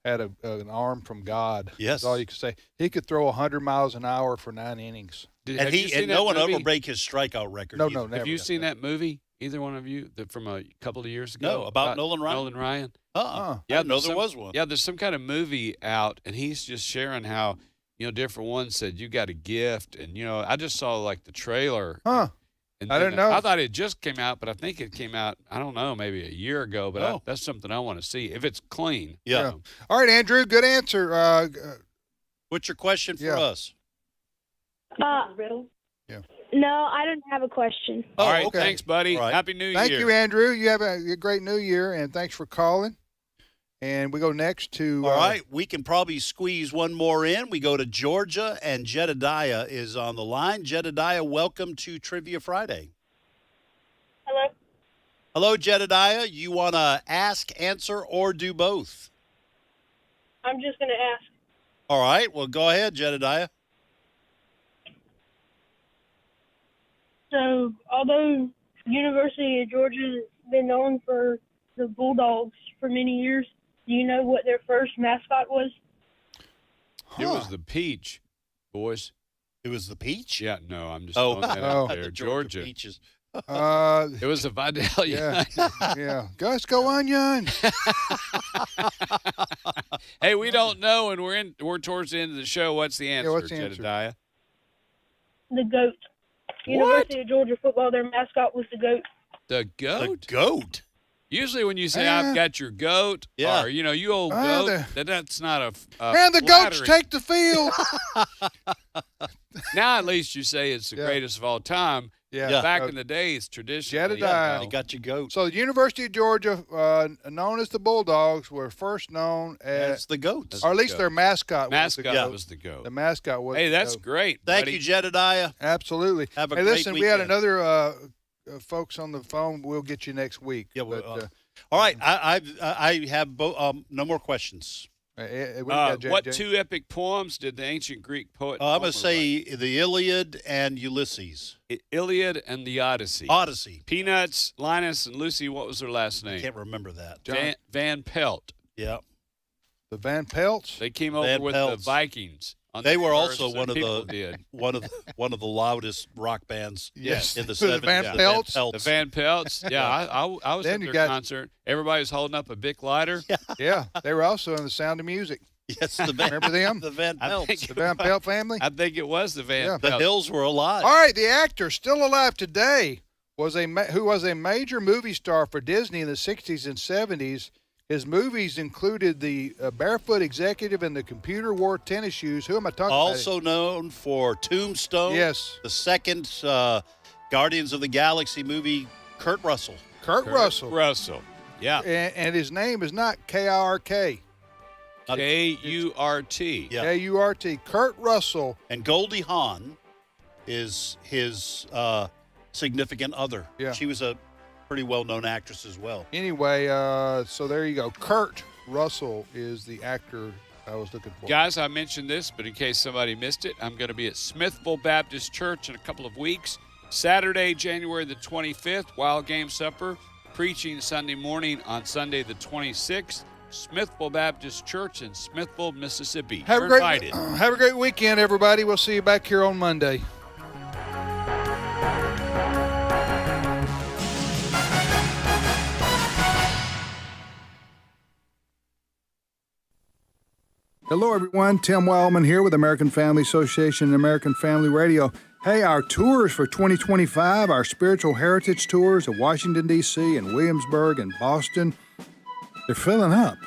had an arm from God. Yes. That's all you can say. He could throw 100 miles an hour for 9 innings. And no one ever break his strikeout record. No, never. Have you seen that movie? Either one of you from a couple of years ago? No, about Nolan Ryan. Nolan Ryan. Yeah, I didn't know there was one. Yeah, there's some kind of movie out, and he's just sharing how different ones said you got a gift, and I just saw like the trailer. Huh. And I didn't know. I thought it just came out, but I think it came out, I don't know, maybe a year ago. But that's something I want to see if it's clean. Yeah. All right, Andrew, good answer. What's your question for us? Riddle? Yeah. No, I don't have a question. All right, okay. thanks, buddy. All right. Happy New Year. Thank you, Andrew. You have a great New Year, and thanks for calling. And we go next to. All right, we can probably squeeze one more in. We go to Georgia, and Jedediah is on the line. Jedediah, welcome to Trivia Friday. Hello? Hello, Jedediah. You want to ask, answer, or do both? I'm just going to ask. All right, well, go ahead, Jedediah. So, although University of Georgia has been known for the Bulldogs for many years, do you know what their first mascot was? It was the peach, boys. It was the peach? Yeah, no, I'm just throwing that out there. The Georgia. Peaches. It was a Vidalia. Yeah. Let's go Onion. Hey, we don't know, and we're towards the end of the show. What's the answer, what's the answer? Jedediah? The goat. University of Georgia football, their mascot was the goat. The goat? The goat? Now When you say, I've got your goat, or, you old goat, that's not a and the goats take the field. Now at least you say it's the greatest of all time. Yeah. Back in the day, it's tradition. Jedediah. You got your goat. So the University of Georgia, known as the Bulldogs, were first known as the goats. Or at least their mascot was the goat. The mascot was Hey, the that's goat. great, Thank buddy. you, Jedediah. Absolutely. Have a hey, great listen, weekend. we had another folks on the phone. We'll get you next week. Yeah. But, all right. I have no more questions. What two epic poems did the ancient Greek poet I'm Homer going to say write? the Iliad and Ulysses. Iliad and the Odyssey. Odyssey. Peanuts, Linus, and Lucy, what was their last name? I can't remember that. Van Pelt. Yeah. The Van Pelts? They came over with the Vikings. They were also one one of the loudest rock bands in the 70s. The Van Pelts. The Van Pelts. Yeah, I was at their concert. Everybody was holding up a Bic lighter. Yeah, they were also in The Sound of Music. Yes, remember them? The Van Pelts. The Van Pelt family? I think it was the Van Pelts. The Hills were alive. All right, the actor still alive today who was a major movie star for Disney in the 60s and 70s. His movies included The Barefoot Executive and The Computer Wore Tennis Shoes. Who am I talking about? Also known for Tombstone. Yes. The second Guardians of the Galaxy movie, Kurt Russell. Kurt Russell. Yeah. And his name is not K-I-R-K. K-U-R-T. Yeah. K-U-R-T. Kurt Russell. And Goldie Hawn is his significant other. Yeah. She was a pretty well-known actress as well. Anyway, so there you go. Kurt Russell is the actor I was looking for. Guys, I mentioned this, but in case somebody missed it, I'm going to be at Smithville Baptist Church in a couple of weeks. Saturday, January the 25th, Wild Game Supper. Preaching Sunday morning on Sunday the 26th. Smithville Baptist Church in Smithville, Mississippi. Have a great weekend, everybody. We'll see you back here on Monday. Hello, everyone. Tim Wildman here with American Family Association and American Family Radio. Hey, our tours for 2025, our spiritual heritage tours of Washington, D.C. and Williamsburg and Boston, they're filling up.